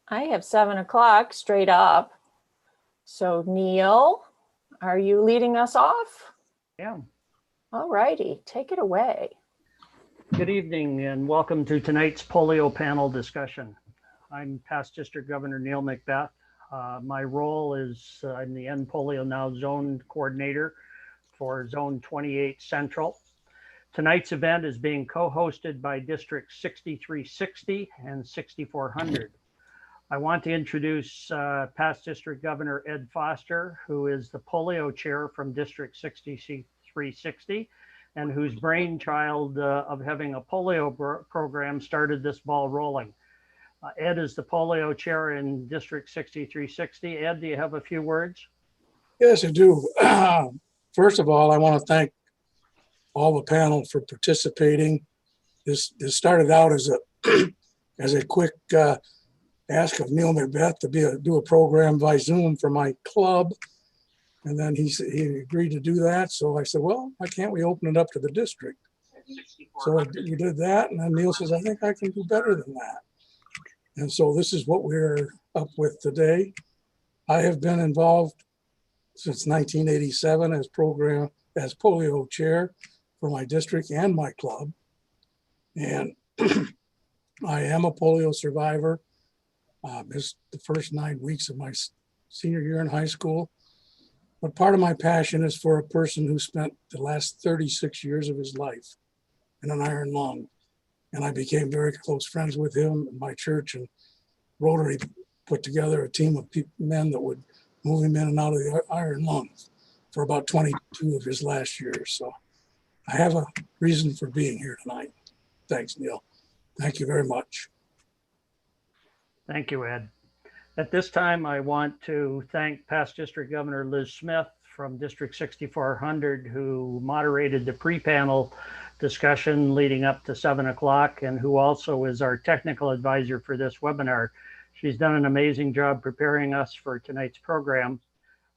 I have 7 o'clock straight up. So Neil, are you leading us off? Yeah. All righty, take it away. Good evening and welcome to tonight's polio panel discussion. I'm past District Governor Neil McBeth. My role is I'm the End Polio Now Zone Coordinator for Zone 28 Central. Tonight's event is being co-hosted by District 6360 and 6400. I want to introduce past District Governor Ed Foster, who is the polio chair from District 6360 and whose brainchild of having a polio program started this ball rolling. Ed is the polio chair in District 6360. Ed, do you have a few words? Yes, I do. First of all, I want to thank all the panel for participating. This started out as a quick ask of Neil McBeth to do a program by Zoom for my club. And then he agreed to do that. So I said, well, why can't we open it up to the district? So we did that. And then Neil says, I think I can do better than that. And so this is what we're up with today. I have been involved since 1987 as polio chair for my district and my club. And I am a polio survivor. Missed the first 9 weeks of my senior year in high school. But part of my passion is for a person who spent the last 36 years of his life in an iron lung. And I became very close friends with him. And my church and Rotary put together a team of men that would move him in and out of the iron lungs for about 22 of his last years. So I have a reason for being here tonight. Thanks, Neil. Thank you very much. Thank you, Ed. At this time, I want to thank past District Governor Liz Smith from District 6400, who moderated the pre-panel discussion leading up to 7 o'clock and who also is our technical advisor for this webinar. She's done an amazing job preparing us for tonight's program.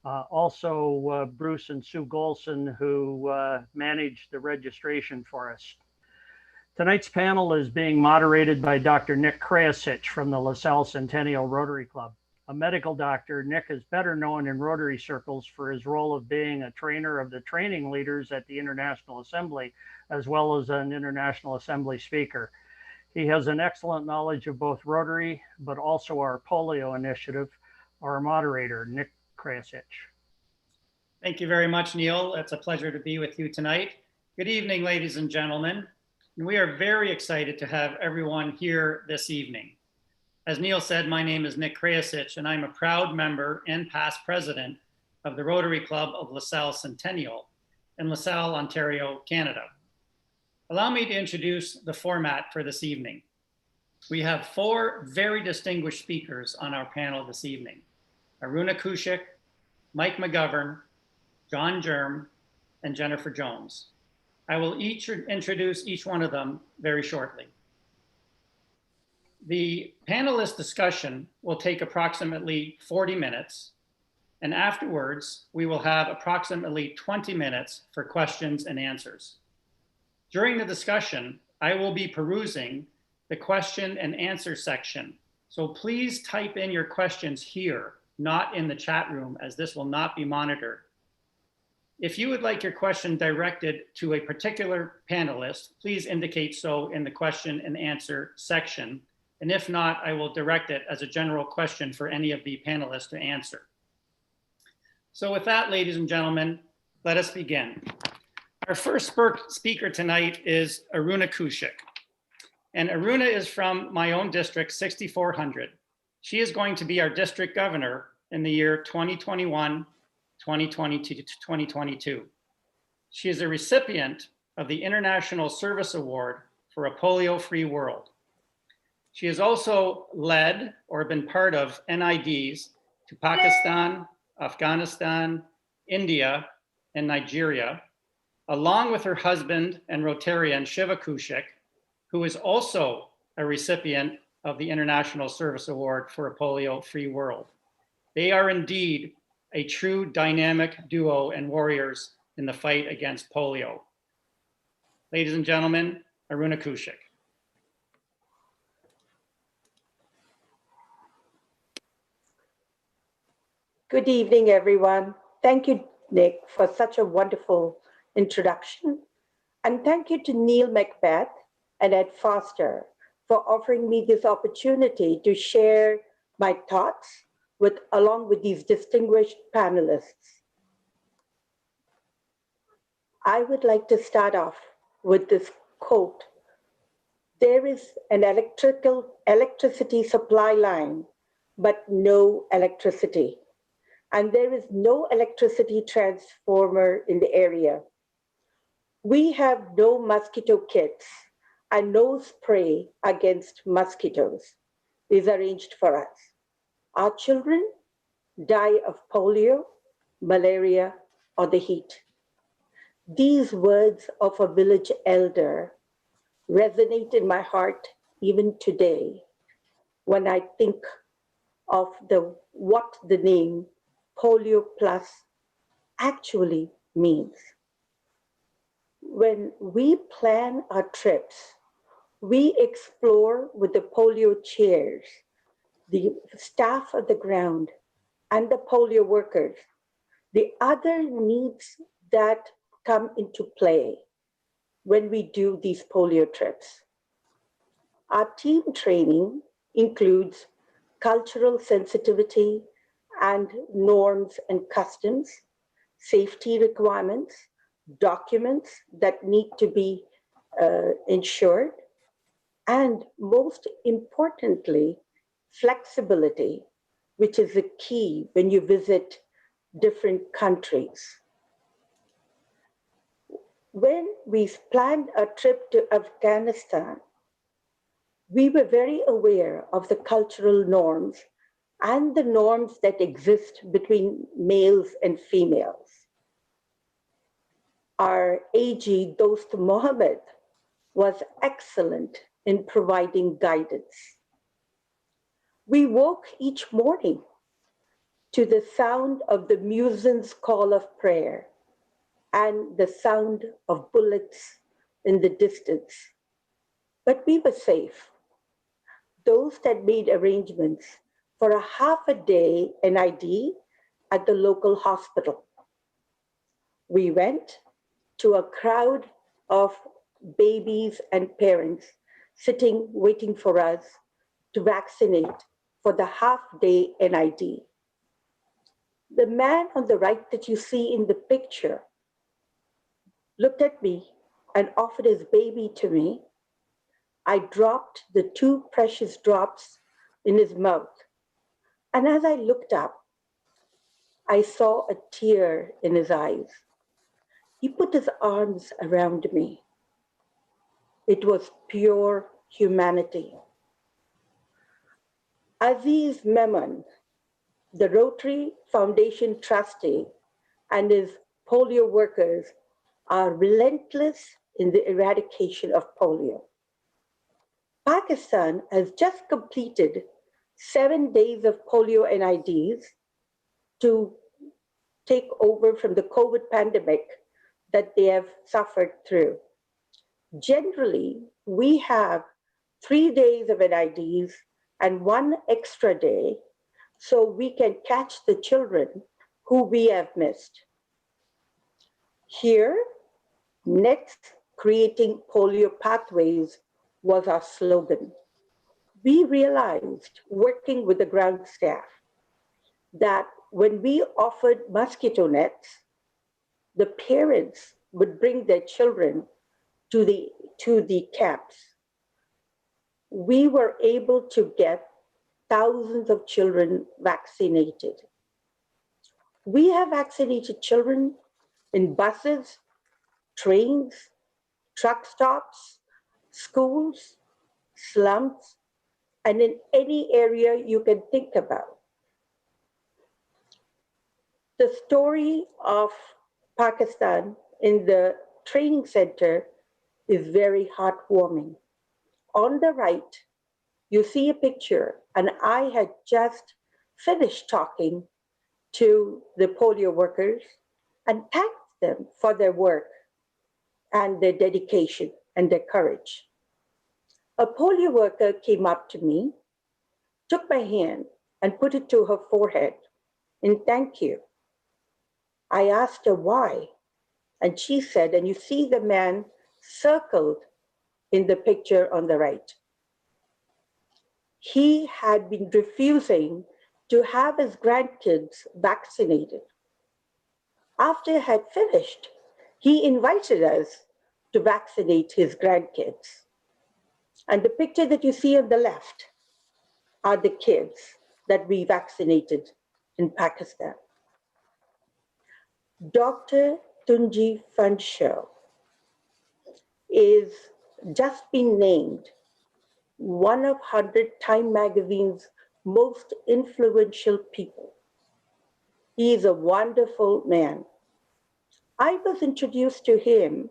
Also, Bruce and Sue Golson, who managed the registration for us. Tonight's panel is being moderated by Dr. Nick Krayacich from the LaSalle Centennial Rotary Club. A medical doctor, Nick is better known in Rotary circles for his role of being a trainer of the training leaders at the International Assembly, as well as an International Assembly speaker. He has an excellent knowledge of both Rotary, but also our polio initiative. Our moderator, Nick Krayacich. Thank you very much, Neil. It's a pleasure to be with you tonight. Good evening, ladies and gentlemen. And we are very excited to have everyone here this evening. As Neil said, my name is Nick Krayacich, and I'm a proud member and past president of the Rotary Club of LaSalle Centennial in LaSalle, Ontario, Canada. Allow me to introduce the format for this evening. We have 4 very distinguished speakers on our panel this evening: Aruna Koushik, Mike McGovern, John Germ, and Jennifer Jones. I will introduce each one of them very shortly. The panelist discussion will take approximately 40 minutes, and afterwards we will have approximately 20 minutes for questions and answers. During the discussion, I will be perusing the question and answer section, so please type in your questions here, not in the chat room, as this will not be monitored. If you would like your question directed to a particular panelist, please indicate so in the question and answer section. And if not, I will direct it as a general question for any of the panelists to answer. So with that, ladies and gentlemen, let us begin. Our first speaker tonight is Aruna Koushik. And Aruna is from my own district, 6400. She is going to be our district governor in the year 2021, 2022. She is a recipient of the International Service Award for a polio-free world. She has also led or been part of NIDs to Pakistan, Afghanistan, India, and Nigeria, along with her husband and Rotarian Shiva Koushik, who is also a recipient of the International Service Award for a polio-free world. They are indeed a true dynamic duo and warriors in the fight against polio. Ladies and gentlemen, Aruna Koushik. Good evening, everyone. Thank you, Nick, for such a wonderful introduction. And thank you to Neil McBeth and Ed Foster for offering me this opportunity to share my thoughts along with these distinguished panelists. I would like to start off with this quote. There is an electricity supply line, but no electricity. And there is no electricity transformer in the area. We have no mosquito kits and no spray against mosquitoes is arranged for us. Our children die of polio, malaria, or the heat. These words of a village elder resonate in my heart even today when I think of what the name PolioPlus actually means. When we plan our trips, we explore with the polio chairs, the staff at the ground, and the polio workers, the other needs that come into play when we do these polio trips. Our team training includes cultural sensitivity and norms and customs, safety requirements, documents that need to be ensured, and most importantly, flexibility, which is the key when you visit different countries. When we planned a trip to Afghanistan, we were very aware of the cultural norms and the norms that exist between males and females. Our AG Dost Mohammed was excellent in providing guidance. We woke each morning to the sound of the muezzin's call of prayer and the sound of bullets in the distance. But we were safe. Those that made arrangements for a half a day NID at the local hospital. We went to a crowd of babies and parents sitting, waiting for us to vaccinate for the half-day NID. The man on the right that you see in the picture looked at me and offered his baby to me. I dropped the 2 precious drops in his mouth. And as I looked up, I saw a tear in his eyes. He put his arms around me. It was pure humanity. Aziz Memon, the Rotary Foundation trustee, and his polio workers are relentless in the eradication of polio. Pakistan has just completed 7 days of polio NIDs to take over from the COVID pandemic that they have suffered through. Generally, we have 3 days of NIDs and 1 extra day so we can catch the children who we have missed. Here, next, creating polio pathways was our slogan. We realized, working with the ground staff, that when we offered mosquito nets, the parents would bring their children to the camps. We were able to get thousands of children vaccinated. We have vaccinated children in buses, trains, truck stops, schools, slums, and in any area you can think about. The story of Pakistan in the training center is very heartwarming. On the right, you see a picture, and I had just finished talking to the polio workers and thanked them for their work and their dedication and their courage. A polio worker came up to me, took my hand and put it to her forehead in thank you. I asked her why, and she said, and you see the man circled in the picture on the right. He had been refusing to have his grandkids vaccinated. After he had finished, he invited us to vaccinate his grandkids. And the picture that you see on the left are the kids that we vaccinated in Pakistan. Dr. Tunji Fanshaw is just been named one of 100 Time magazine's most influential people. He is a wonderful man. I was introduced to him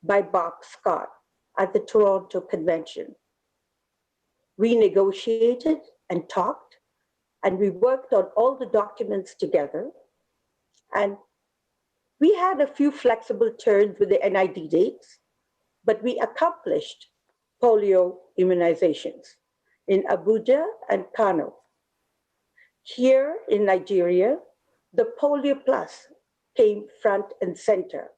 by Bob Scott at the Toronto Convention. We negotiated and talked, and we worked on all the documents together. And we had a few flexible turns with the NID dates, but we accomplished polio immunizations in Abuja and Kano. Here in Nigeria, the PolioPlus came front and center.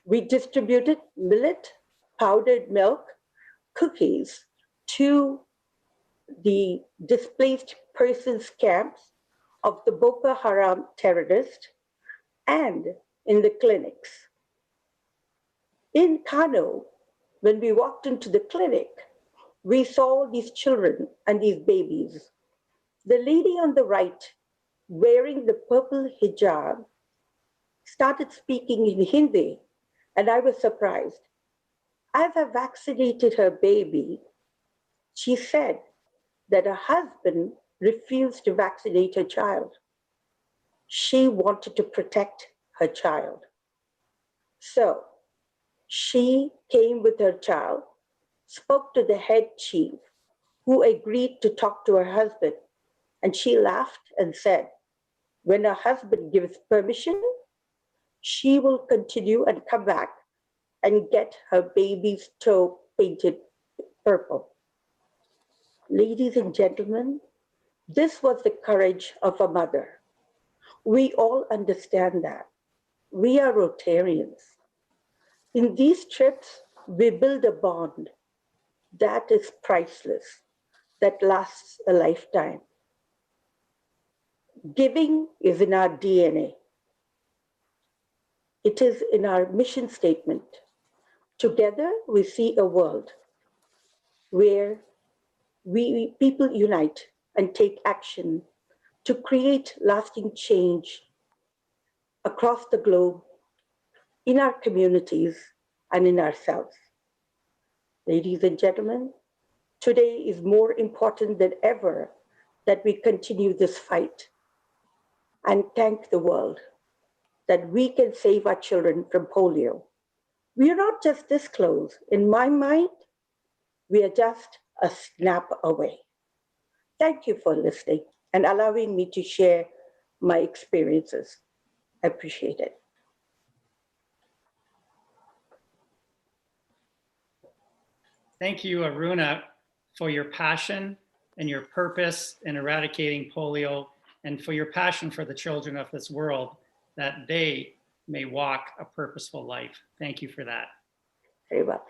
We distributed millet, powdered milk, cookies to the displaced persons camps of the Boko Haram terrorists and in the clinics. In Kano, when we walked into the clinic, we saw these children and these babies. The lady on the right, wearing the purple hijab, started speaking in Hindi, and I was surprised. As I vaccinated her baby, she said that her husband refused to vaccinate her child. She wanted to protect her child. So she came with her child, spoke to the head chief, who agreed to talk to her husband. And she laughed and said, when her husband gives permission, she will continue and come back and get her baby's toe painted purple. Ladies and gentlemen, this was the courage of a mother. We all understand that. We are Rotarians. In these trips, we build a bond that is priceless, that lasts a lifetime. Giving is in our DNA. It is in our mission statement. Together, we see a world where people unite and take action to create lasting change across the globe, in our communities, and in ourselves. Ladies and gentlemen, today is more important than ever that we continue this fight and thank the world that we can save our children from polio. We are not just this close. In my mind, we are just a snap away. Thank you for listening and allowing me to share my experiences. I appreciate it. Thank you, Aruna, for your passion and your purpose in eradicating polio, and for your passion for the children of this world, that they may walk a purposeful life. Thank you for that. Very well.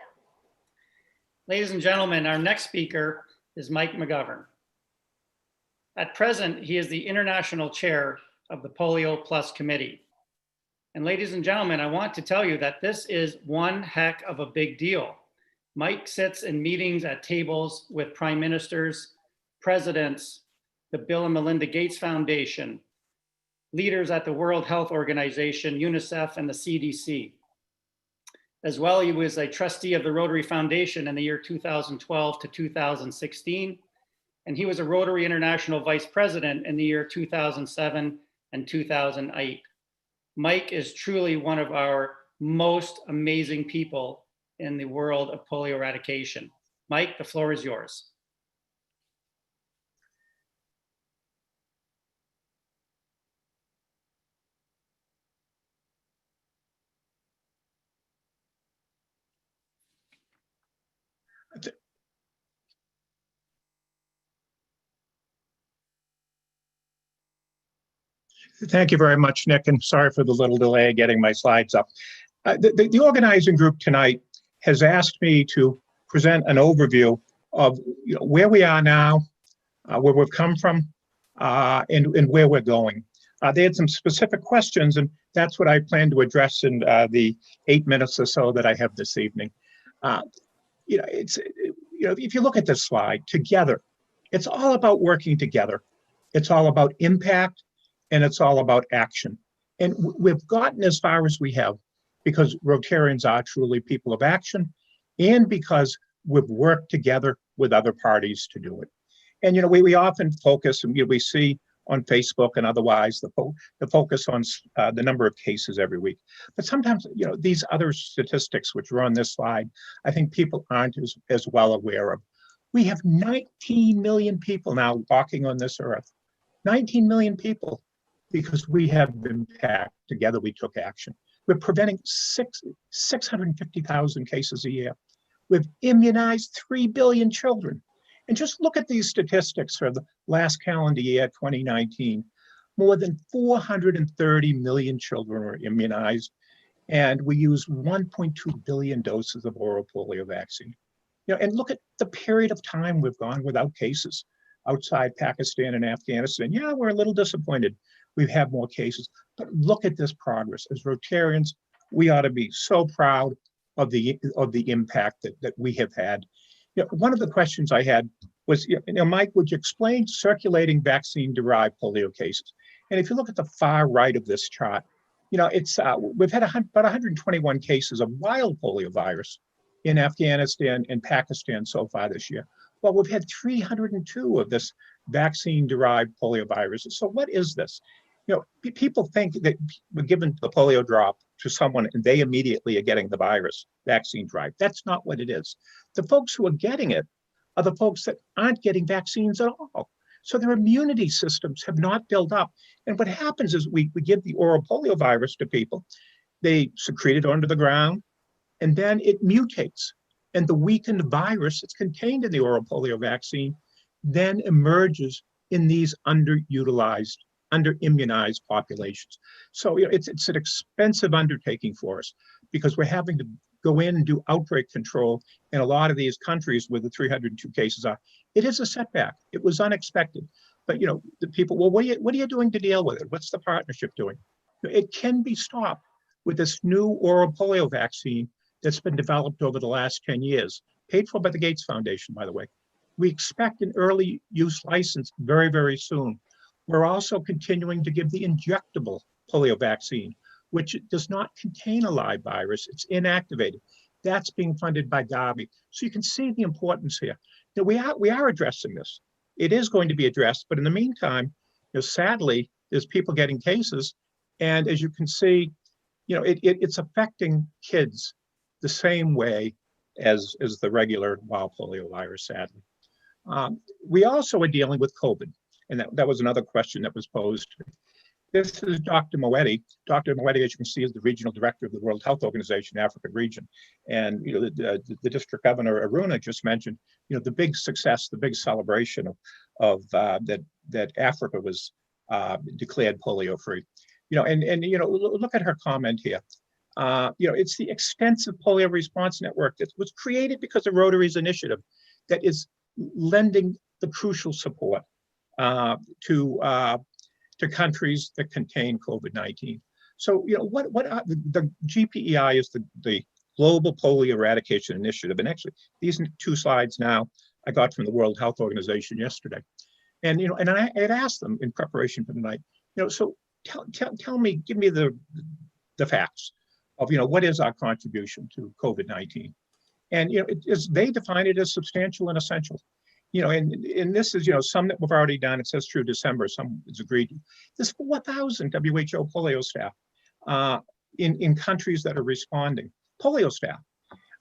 Ladies and gentlemen, our next speaker is Mike McGovern. At present, he is the international chair of the PolioPlus committee. And ladies and gentlemen, I want to tell you that this is one heck of a big deal. Mike sits in meetings at tables with prime ministers, presidents, the Bill and Melinda Gates Foundation, leaders at the World Health Organization, UNICEF, and the CDC. As well, he was a trustee of the Rotary Foundation in the year 2012 to 2016, and he was a Rotary International Vice President in the year 2007 and 2008. Mike is truly one of our most amazing people in the world of polio eradication. Mike, the floor is yours. Thank you very much, Nick, and sorry for the little delay getting my slides up. The organizing group tonight has asked me to present an overview of where we are now, where we've come from, and where we're going. They had some specific questions, and that's what I plan to address in the 8 minutes or so that I have this evening. If you look at this slide, together, it's all about working together. It's all about impact, and it's all about action. And we've gotten as far as we have because Rotarians are truly people of action, and because we've worked together with other parties to do it. And we often focus, and we see on Facebook and otherwise the focus on the number of cases every week. But sometimes these other statistics which are on this slide, I think people aren't as well aware of. We have 19 million people now walking on this earth. 19 million people, because we have impact. Together we took action. We're preventing 650,000 cases a year. We've immunized 3 billion children. And just look at these statistics for the last calendar year, 2019. More than 430 million children were immunized, and we used 1.2 billion doses of oral polio vaccine. And look at the period of time we've gone without cases outside Pakistan and Afghanistan. Yeah, we're a little disappointed we've had more cases, but look at this progress. As Rotarians, we ought to be so proud of the impact that we have had. One of the questions I had was, Mike, would you explain circulating vaccine-derived polio cases? And if you look at the far right of this chart, we've had about 121 cases of wild poliovirus in Afghanistan and Pakistan so far this year. Well, we've had 302 of this vaccine-derived polioviruses. So what is this? People think that we're giving the polio drop to someone and they immediately are getting the virus, vaccine-derived. That's not what it is. The folks who are getting it are the folks that aren't getting vaccines at all. So their immunity systems have not built up. And what happens is we give the oral polio virus to people, they secrete it onto the ground, and then it mutates. And the weakened virus that's contained in the oral polio vaccine then emerges in these underutilized, under-immunized populations. So it's an expensive undertaking for us because we're having to go in and do outbreak control in a lot of these countries where the 302 cases are. It is a setback. It was unexpected. But the people, well, what are you doing to deal with it? What's the partnership doing? It can be stopped with this new oral polio vaccine that's been developed over the last 10 years, paid for by the Gates Foundation, by the way. We expect an early use license very, very soon. We're also continuing to give the injectable polio vaccine, which does not contain a live virus. It's inactivated. That's being funded by Gavi. So you can see the importance here. We are addressing this. It is going to be addressed, but in the meantime, sadly, there's people getting cases, and as you can see, it's affecting kids the same way as the regular wild polio virus, sadly. We also are dealing with COVID, and that was another question that was posed. This is Dr. Moetti. Dr. Moetti, as you can see, is the regional director of the World Health Organization African region. And the district governor, Aruna, just mentioned, the big success, the big celebration of that Africa was declared polio-free. Look at her comment here. It's the extensive polio response network that was created because of Rotary's initiative that is lending the crucial support to countries that contain COVID-19. So, what are the GPEI is the Global Polio Eradication Initiative. And actually, these 2 slides now I got from the World Health Organization yesterday. And, and I had asked them in preparation for tonight, so tell me, give me the facts of, what is our contribution to COVID-19? And, they define it as substantial and essential. And this is, some that we've already done. It says through December, some is agreed to. There's 4,000 WHO polio staff in countries that are responding, polio staff.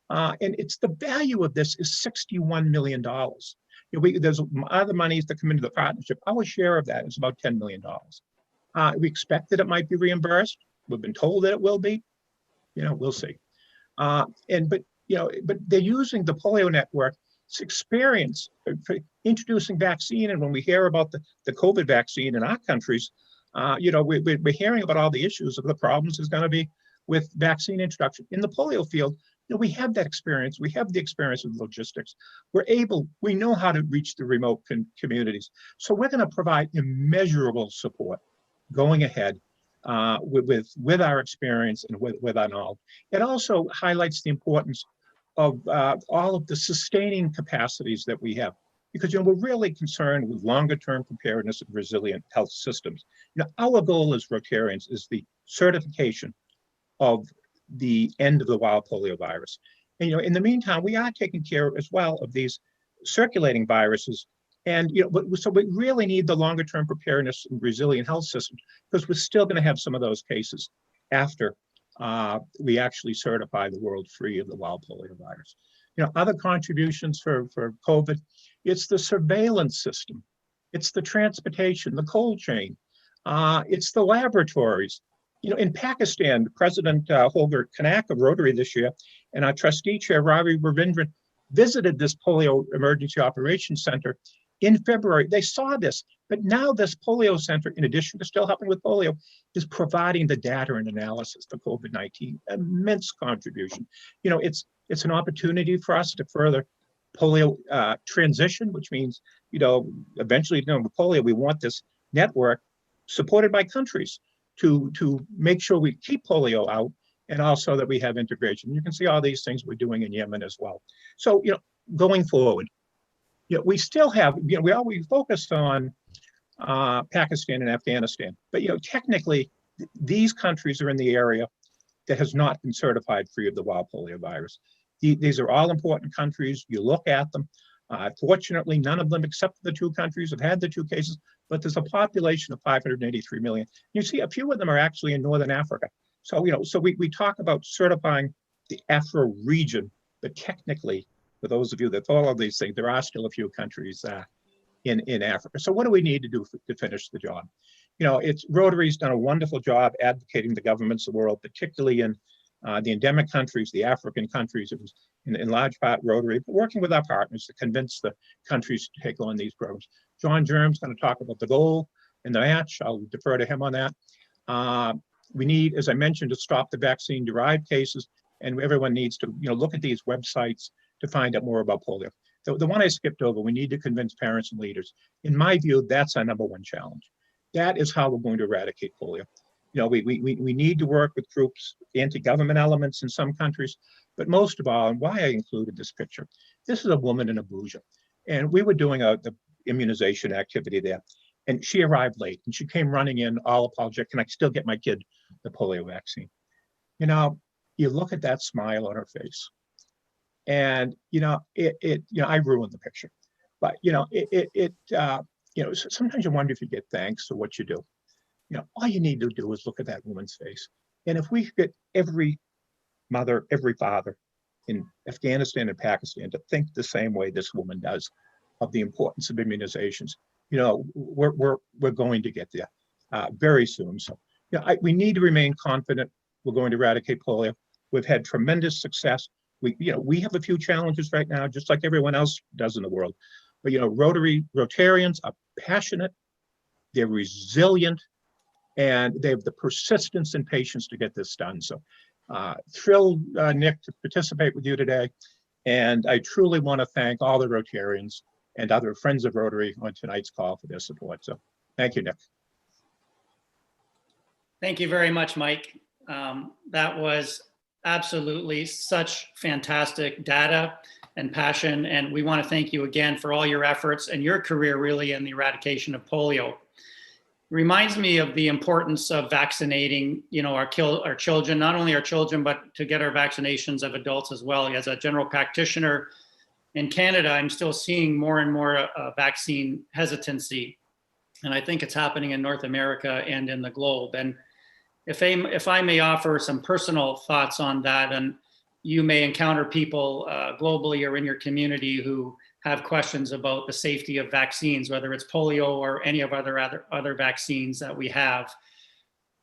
And it's the value of this is $61 million. There's other monies that come into the partnership. Our share of that is about $10 million. We expect that it might be reimbursed. We've been told that it will be. We'll see. But they're using the polio network experience for introducing vaccine. And when we hear about the COVID vaccine in our countries, We're hearing about all the issues of the problems is going to be with vaccine introduction. In the polio field, we have that experience. We have the experience with logistics. We know how to reach the remote communities. So we're going to provide immeasurable support going ahead with our experience and with our knowledge. It also highlights the importance of all of the sustaining capacities that we have, because we're really concerned with longer term preparedness and resilient health systems. Our goal as Rotarians is the certification of the end of the wild polio virus. And in the meantime, we are taking care as well of these circulating viruses. And so we really need the longer term preparedness and resilient health systems, because we're still going to have some of those cases after we actually certify the world free of the wild polio virus. Other contributions for COVID, it's the surveillance system, it's the transportation, the cold chain, it's the laboratories. In Pakistan, President Holger Kanak of Rotary this year and our trustee chair, Ravi Ravindran, visited this Polio Emergency Operations Center in February. They saw this, but now this polio center, in addition to still helping with polio, is providing the data and analysis for COVID-19. Immense contribution. It's an opportunity for us to further polio transition, which means, eventually, with polio, we want this network supported by countries to make sure we keep polio out, and also that we have integration. You can see all these things we're doing in Yemen as well. So, going forward, we still have, we focused on Pakistan and Afghanistan, but technically these countries are in the area that has not been certified free of the wild polio virus. These are all important countries. You look at them. Fortunately, none of them except the two countries have had the two cases, but there's a population of 583 million. You see a few of them are actually in Northern Africa. So, so we talk about certifying the Afro region, but technically, for those of you that follow these things, there are still a few countries in Africa. So what do we need to do to finish the job? Rotary's done a wonderful job advocating the governments of the world, particularly in the endemic countries, the African countries. It was in large part Rotary, but working with our partners to convince the countries to take on these programs. John Germ's going to talk about the goal and the match. I'll defer to him on that. We need, as I mentioned, to stop the vaccine derived cases, and everyone needs to look at these websites to find out more about polio. The one I skipped over, we need to convince parents and leaders. In my view, that's our number one challenge. That is how we're going to eradicate polio. We need to work with groups, anti-government elements in some countries, but most of all, and why I included this picture, this is a woman in Abuja, and we were doing the immunization activity there, and she arrived late, and she came running in all apologetic, can I still get my kid the polio vaccine? You look at that smile on her face, and I ruined the picture, but sometimes you wonder if you get thanks for what you do. All you need to do is look at that woman's face. And if we get every mother, every father in Afghanistan and Pakistan to think the same way this woman does of the importance of immunizations, we're going to get there very soon. So, we need to remain confident we're going to eradicate polio. We've had tremendous success. We have a few challenges right now, just like everyone else does in the world. But Rotarians are passionate, they're resilient, and they have the persistence and patience to get this done. So thrilled, Nick, to participate with you today. And I truly want to thank all the Rotarians and other friends of Rotary on tonight's call for their support. So thank you, Nick. Thank you very much, Mike. That was absolutely such fantastic data and passion. And we want to thank you again for all your efforts and your career really in the eradication of polio. Reminds me of the importance of vaccinating, our children, not only our children, but to get our vaccinations of adults as well. As a general practitioner in Canada, I'm still seeing more and more vaccine hesitancy. And I think it's happening in North America and in the globe. And if I may offer some personal thoughts on that, and you may encounter people globally or in your community who have questions about the safety of vaccines, whether it's polio or any of other vaccines that we have.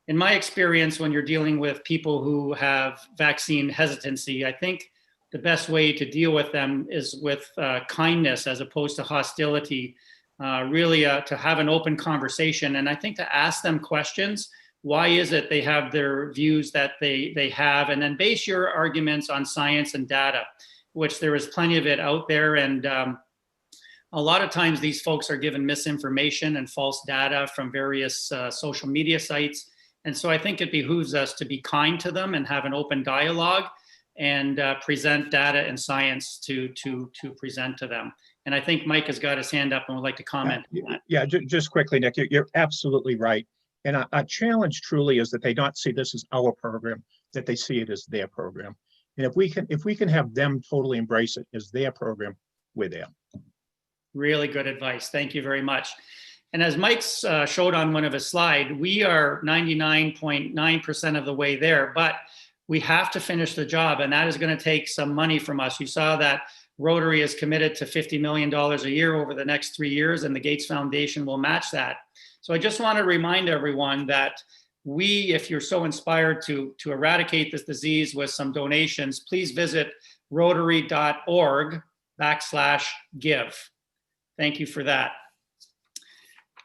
In my experience, when you're dealing with people who have vaccine hesitancy, I think the best way to deal with them is with kindness as opposed to hostility. really to have an open conversation. And I think to ask them questions, why is it they have their views that they have, and then base your arguments on science and data, which there is plenty of it out there. And a lot of times these folks are given misinformation and false data from various social media sites. And so I think it behooves us to be kind to them and have an open dialogue and present data and science to present to them. And I think Mike has got his hand up and would like to comment on that. Yeah, just quickly, Nick, you're absolutely right. And our challenge truly is that they not see this as our program, that they see it as their program. And if we can have them totally embrace it as their program, we're there. Really good advice. Thank you very much. And as Mike's showed on one of his slides, we are 99.9% of the way there, but we have to finish the job, and that is going to take some money from us. You saw that Rotary is committed to $50 million a year over the next 3 years, and the Gates Foundation will match that. So I just want to remind everyone that if you're so inspired to eradicate this disease with some donations, please visit rotary.org/give. Thank you for that.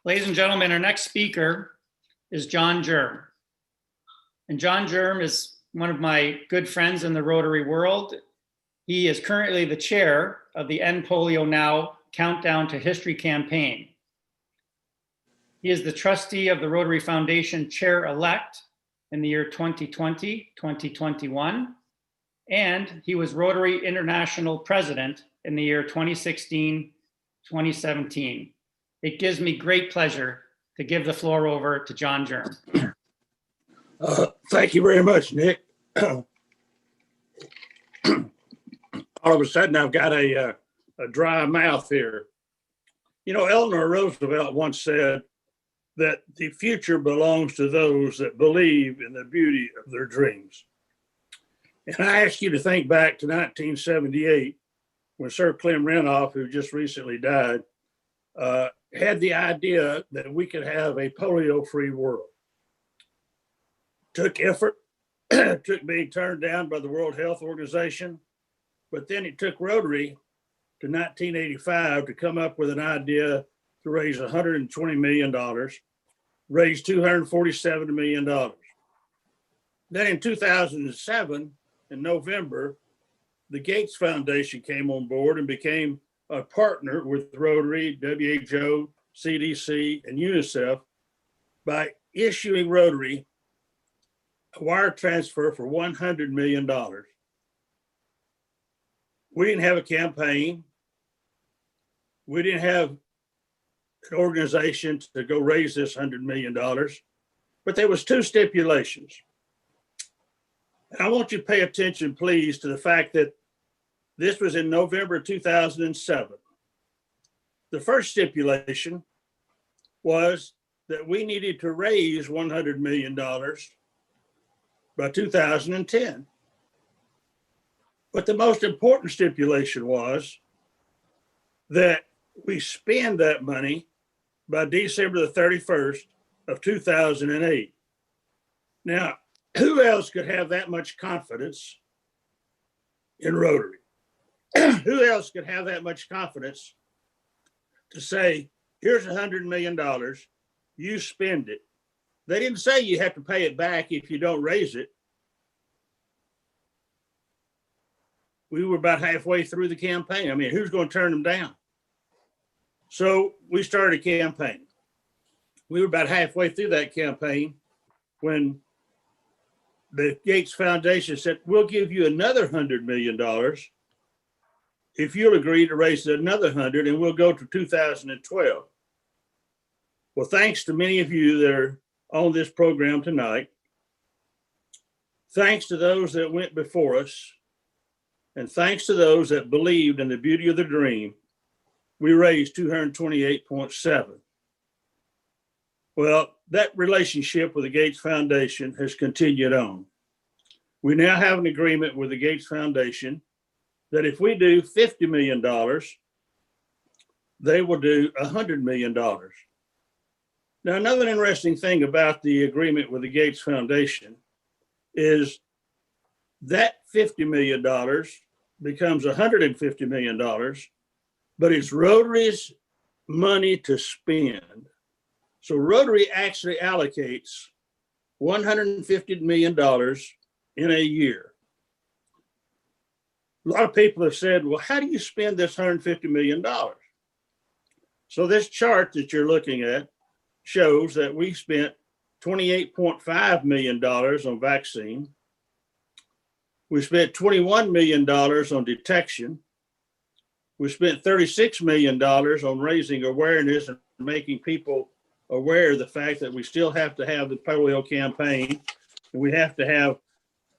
Ladies and gentlemen, our next speaker is John Germ. And John Germ is one of my good friends in the Rotary world. He is currently the chair of the End Polio Now Countdown to History campaign. He is the trustee of the Rotary Foundation Chair-elect in the year 2020, 2021, and he was Rotary International President in the year 2016, 2017. It gives me great pleasure to give the floor over to John Germ. Thank you very much, Nick. All of a sudden, I've got a dry mouth here. You know, Eleanor Roosevelt once said that the future belongs to those that believe in the beauty of their dreams. And I ask you to think back to 1978, when Sir Clem Renoff, who just recently died, had the idea that we could have a polio-free world. Took effort, took being turned down by the World Health Organization, but then it took Rotary to 1985 to come up with an idea to raise $120 million, raised $247 million. Then in 2007, in November, the Gates Foundation came on board and became a partner with Rotary, WHO, CDC, and UNICEF by issuing Rotary a wire transfer for $100 million. We didn't have a campaign. We didn't have an organization to go raise this $100 million, but there was two stipulations. And I want you to pay attention, please, to the fact that this was in November 2007. The first stipulation was that we needed to raise $100 million by 2010. But the most important stipulation was that we spend that money by December the 31st of 2008. Now, who else could have that much confidence in Rotary? Who else could have that much confidence to say, here's $100 million, you spend it. They didn't say you have to pay it back if you don't raise it. We were about halfway through the campaign. I mean, who's going to turn them down? So we started a campaign. We were about halfway through that campaign when the Gates Foundation said, we'll give you another $100 million if you'll agree to raise another 100, and we'll go to 2012. Well, thanks to many of you that are on this program tonight, thanks to those that went before us, and thanks to those that believed in the beauty of the dream, we raised 228.7. Well, that relationship with the Gates Foundation has continued on. We now have an agreement with the Gates Foundation that if we do $50 million, they will do $100 million. Now, another interesting thing about the agreement with the Gates Foundation is that $50 million becomes $150 million, but it's Rotary's money to spend. So Rotary actually allocates $150 million in a year. A lot of people have said, well, how do you spend this $150 million? So this chart that you're looking at shows that we spent $28.5 million on vaccine. We spent $21 million on detection. We spent $36 million on raising awareness and making people aware of the fact that we still have to have the polio campaign, and we have to have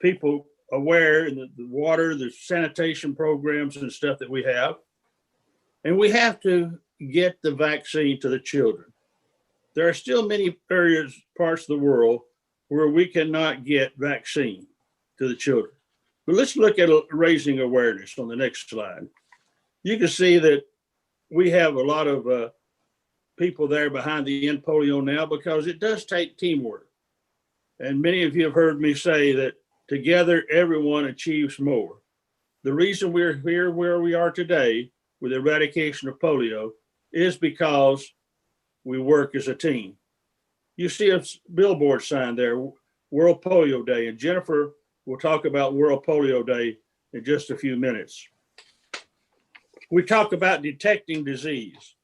people aware in the water, the sanitation programs and stuff that we have. And we have to get the vaccine to the children. There are still many areas, parts of the world where we cannot get vaccine to the children. But let's look at raising awareness on the next slide. You can see that we have a lot of people there behind the End Polio Now, because it does take teamwork. And many of you have heard me say that together, everyone achieves more. The reason we're here where we are today with the eradication of polio is because we work as a team. You see a billboard sign there, World Polio Day, and Jennifer will talk about World Polio Day in just a few minutes. We talk about detecting disease.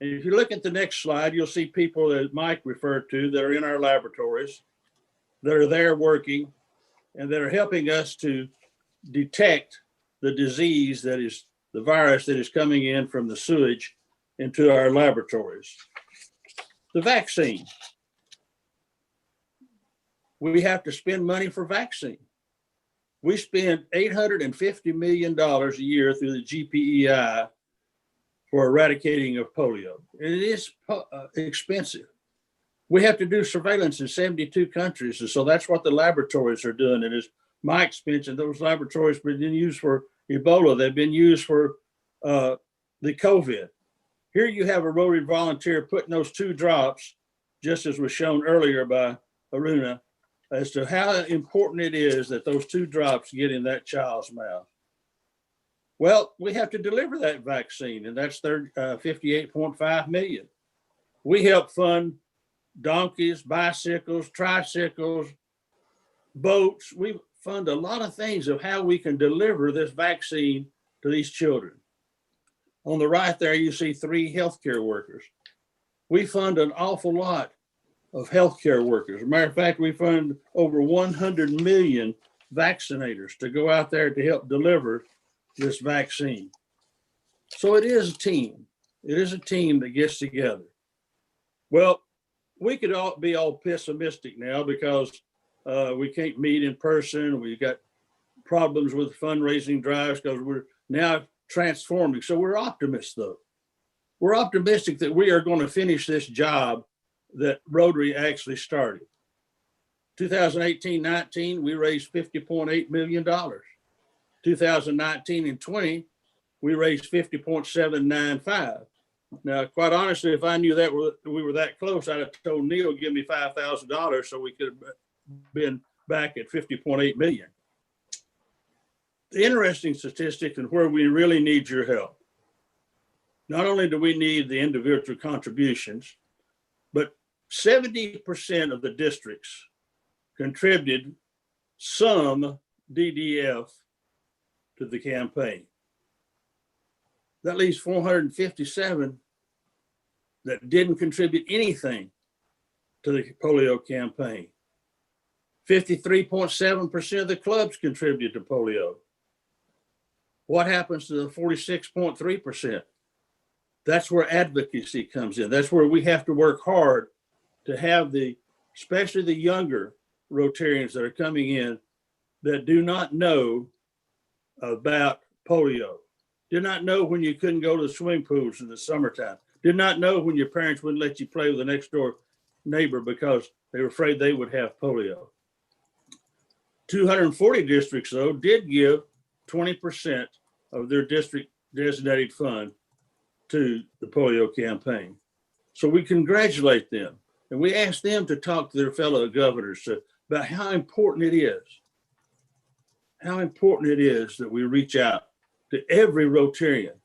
And if you look at the next slide, you'll see people that Mike referred to that are in our laboratories, that are there working, and that are helping us to detect the disease that is the virus that is coming in from the sewage into our laboratories. The vaccine. We have to spend money for vaccine. We spend $850 million a year through the GPEI for eradicating of polio. And it is expensive. We have to do surveillance in 72 countries. And so that's what the laboratories are doing. And as Mike's mentioned, those laboratories have been used for Ebola. They've been used for the COVID. Here you have a Rotary volunteer putting those 2 drops, just as was shown earlier by Aruna, as to how important it is that those 2 drops get in that child's mouth. Well, we have to deliver that vaccine, and that's $58.5 million. We help fund donkeys, bicycles, tricycles, boats. We fund a lot of things of how we can deliver this vaccine to these children. On the right there, you see 3 healthcare workers. We fund an awful lot of healthcare workers. As a matter of fact, we fund over 100 million vaccinators to go out there to help deliver this vaccine. So it is a team. It is a team that gets together. Well, we could all be all pessimistic now because we can't meet in person. We've got problems with fundraising drives because we're now transforming. So we're optimists, though. We're optimistic that we are going to finish this job that Rotary actually started. 2018-19, we raised $50.8 million. 2019 and 20, we raised $50.795. Now, quite honestly, if I knew that we were that close, I'd have told Neil, give me $5,000 so we could have been back at 50.8 million. The interesting statistic and where we really need your help. Not only do we need the individual contributions, but 70% of the districts contributed some DDF to the campaign. That leaves 457 that didn't contribute anything to the polio campaign. 53.7% of the clubs contribute to polio. What happens to the 46.3%? That's where advocacy comes in. That's where we have to work hard to have especially the younger Rotarians that are coming in that do not know about polio, did not know when you couldn't go to the swimming pools in the summertime, did not know when your parents wouldn't let you play with the next door neighbor because they were afraid they would have polio. 240 districts, though, did give 20% of their district designated fund to the polio campaign. So we congratulate them and we ask them to talk to their fellow governors about how important it is that we reach out to every Rotarian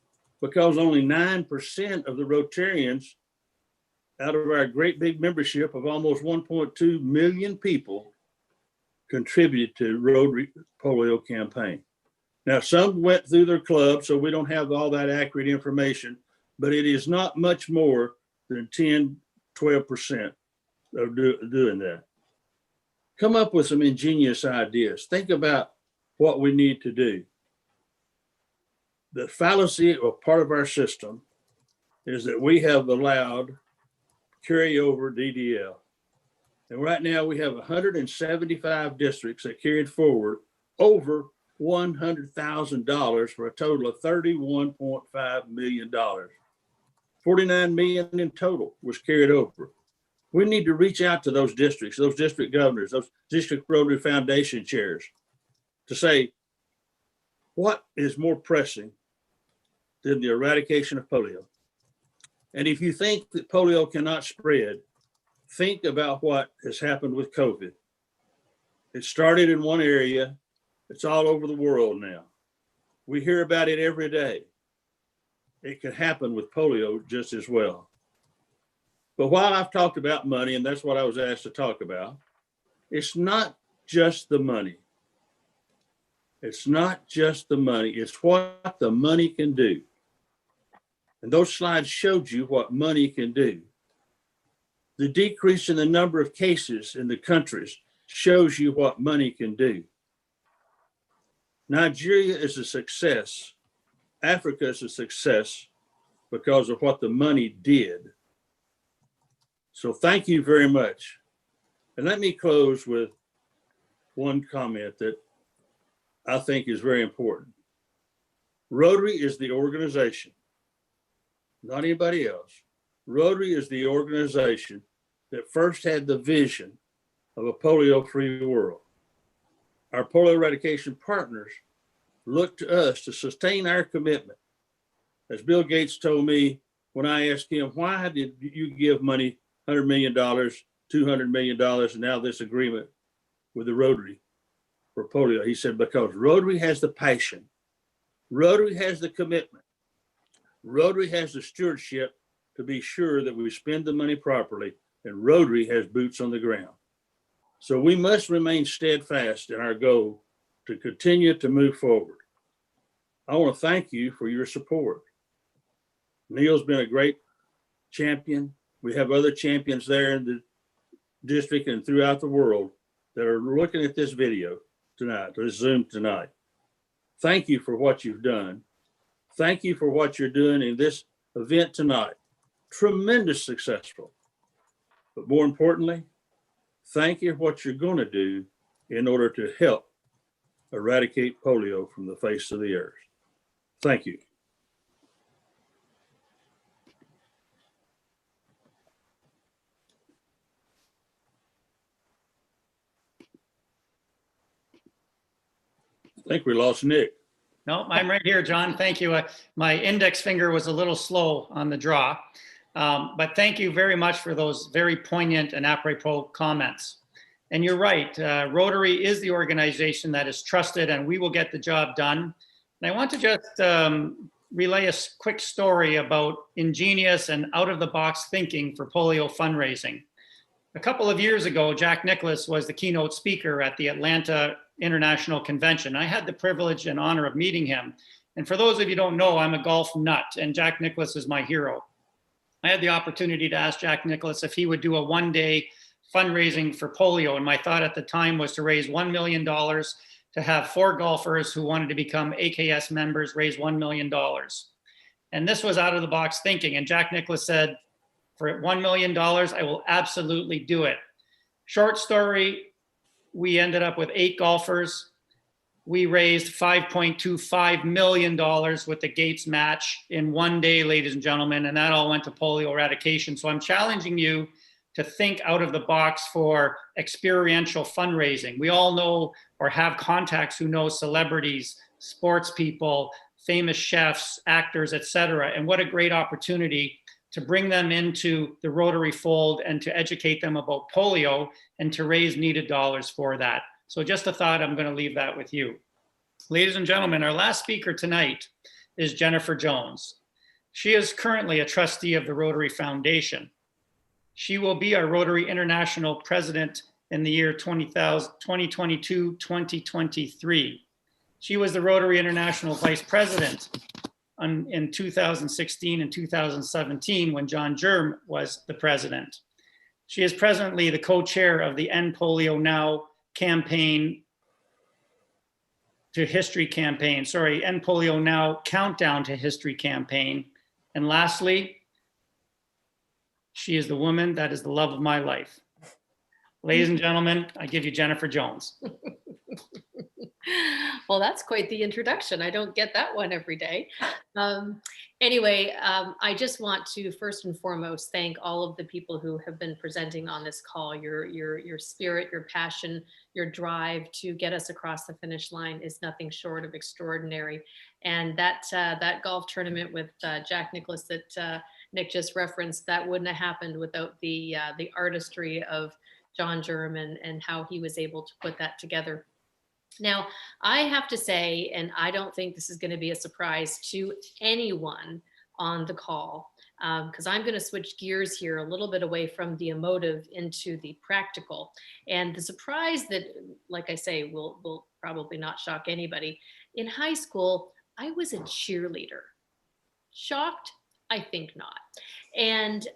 because only 9% of the Rotarians out of our great big membership of almost 1.2 million people contributed to Rotary polio campaign. Now, some went through their club, so we don't have all that accurate information, but it is not much more than 10, 12% of doing that. Come up with some ingenious ideas. Think about what we need to do. The fallacy of part of our system is that we have allowed carryover DDL. And right now we have 175 districts that carried forward over $100,000 for a total of $31.5 million. 49 million in total was carried over. We need to reach out to those districts, those district governors, those district Rotary Foundation chairs to say, what is more pressing than the eradication of polio? And if you think that polio cannot spread, think about what has happened with COVID. It started in one area. It's all over the world now. We hear about it every day. It could happen with polio just as well. But while I've talked about money, and that's what I was asked to talk about, it's not just the money. It's not just the money. It's what the money can do. And those slides showed you what money can do. The decrease in the number of cases in the countries shows you what money can do. Nigeria is a success. Africa is a success because of what the money did. So thank you very much. And let me close with one comment that I think is very important. Rotary is the organization, not anybody else. Rotary is the organization that first had the vision of a polio-free world. Our polio eradication partners look to us to sustain our commitment. As Bill Gates told me when I asked him, why did you give money, $100 million, $200 million, and now this agreement with the Rotary for polio? He said, because Rotary has the passion. Rotary has the commitment. Rotary has the stewardship to be sure that we spend the money properly, and Rotary has boots on the ground. So we must remain steadfast in our goal to continue to move forward. I want to thank you for your support. Neil's been a great champion. We have other champions there in the district and throughout the world that are looking at this video tonight, or Zoom tonight. Thank you for what you've done. Thank you for what you're doing in this event tonight. Tremendous successful. But more importantly, thank you for what you're going to do in order to help eradicate polio from the face of the earth. Thank you. I think we lost Nick. No, I'm right here, John. Thank you. My index finger was a little slow on the draw, but thank you very much for those very poignant and apropos comments. And you're right, Rotary is the organization that is trusted, and we will get the job done. And I want to just relay a quick story about ingenious and out-of-the-box thinking for polio fundraising. A couple of years ago, Jack Nicklaus was the keynote speaker at the Atlanta International Convention. I had the privilege and honor of meeting him. And for those of you who don't know, I'm a golf nut, and Jack Nicklaus is my hero. I had the opportunity to ask Jack Nicklaus if he would do a one-day fundraising for polio. And my thought at the time was to raise $1 million to have 4 golfers who wanted to become AKS members raise $1 million. And this was out of the box thinking. And Jack Nicklaus said, for $1 million, I will absolutely do it. Short story, we ended up with 8 golfers. We raised $5.25 million with the Gates match in one day, ladies and gentlemen, and that all went to polio eradication. So I'm challenging you to think out of the box for experiential fundraising. We all know or have contacts who know celebrities, sports people, famous chefs, actors, etc. And what a great opportunity to bring them into the Rotary fold and to educate them about polio and to raise needed dollars for that. So just a thought, I'm going to leave that with you. Ladies and gentlemen, our last speaker tonight is Jennifer Jones. She is currently a trustee of the Rotary Foundation. She will be our Rotary International President in the year 2022-2023. She was the Rotary International Vice President in 2016 and 2017 when John Germ was the president. She is presently the co-chair of the End Polio Now campaign to History campaign, End Polio Now Countdown to History campaign. And lastly, she is the woman that is the love of my life. Ladies and gentlemen, I give you Jennifer Jones. Well, that's quite the introduction. I don't get that one every day. I just want to first and foremost thank all of the people who have been presenting on this call. Your spirit, your passion, your drive to get us across the finish line is nothing short of extraordinary. And that golf tournament with Jack Nicklaus that Nick just referenced, that wouldn't have happened without the artistry of John Germ and how he was able to put that together. Now, I have to say, and I don't think this is going to be a surprise to anyone on the call, because I'm going to switch gears here a little bit away from the emotive into the practical. And the surprise that, like I say, will probably not shock anybody. In high school, I was a cheerleader. Shocked? I think not. And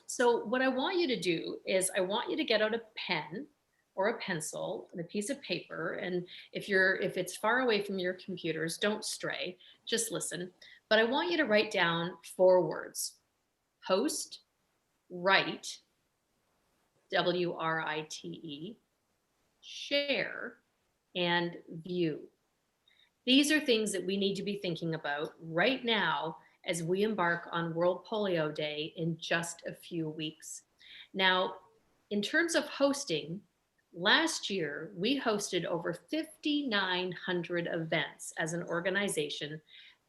so what I want you to do is I want you to get out a pen or a pencil and a piece of paper. And if it's far away from your computers, don't stray, just listen. But I want you to write down 4 words: host, write, WRITE, share, and view. These are things that we need to be thinking about right now as we embark on World Polio Day in just a few weeks. Now, in terms of hosting, last year, we hosted over 5,900 events as an organization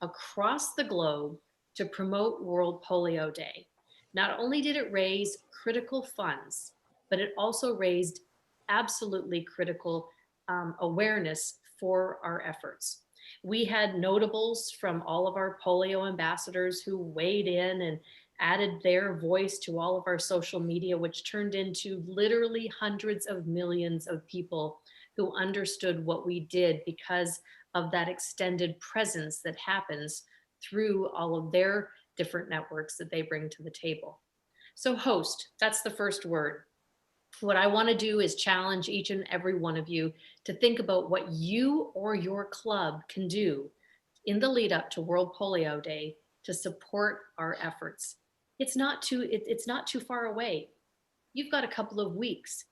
across the globe to promote World Polio Day. Not only did it raise critical funds, but it also raised absolutely critical awareness for our efforts. We had notables from all of our polio ambassadors who weighed in and added their voice to all of our social media, which turned into literally hundreds of millions of people who understood what we did because of that extended presence that happens through all of their different networks that they bring to the table. So host, that's the first word. What I want to do is challenge each and every one of you to think about what you or your club can do in the lead up to World Polio Day to support our efforts. It's not too far away. You've got a couple of weeks.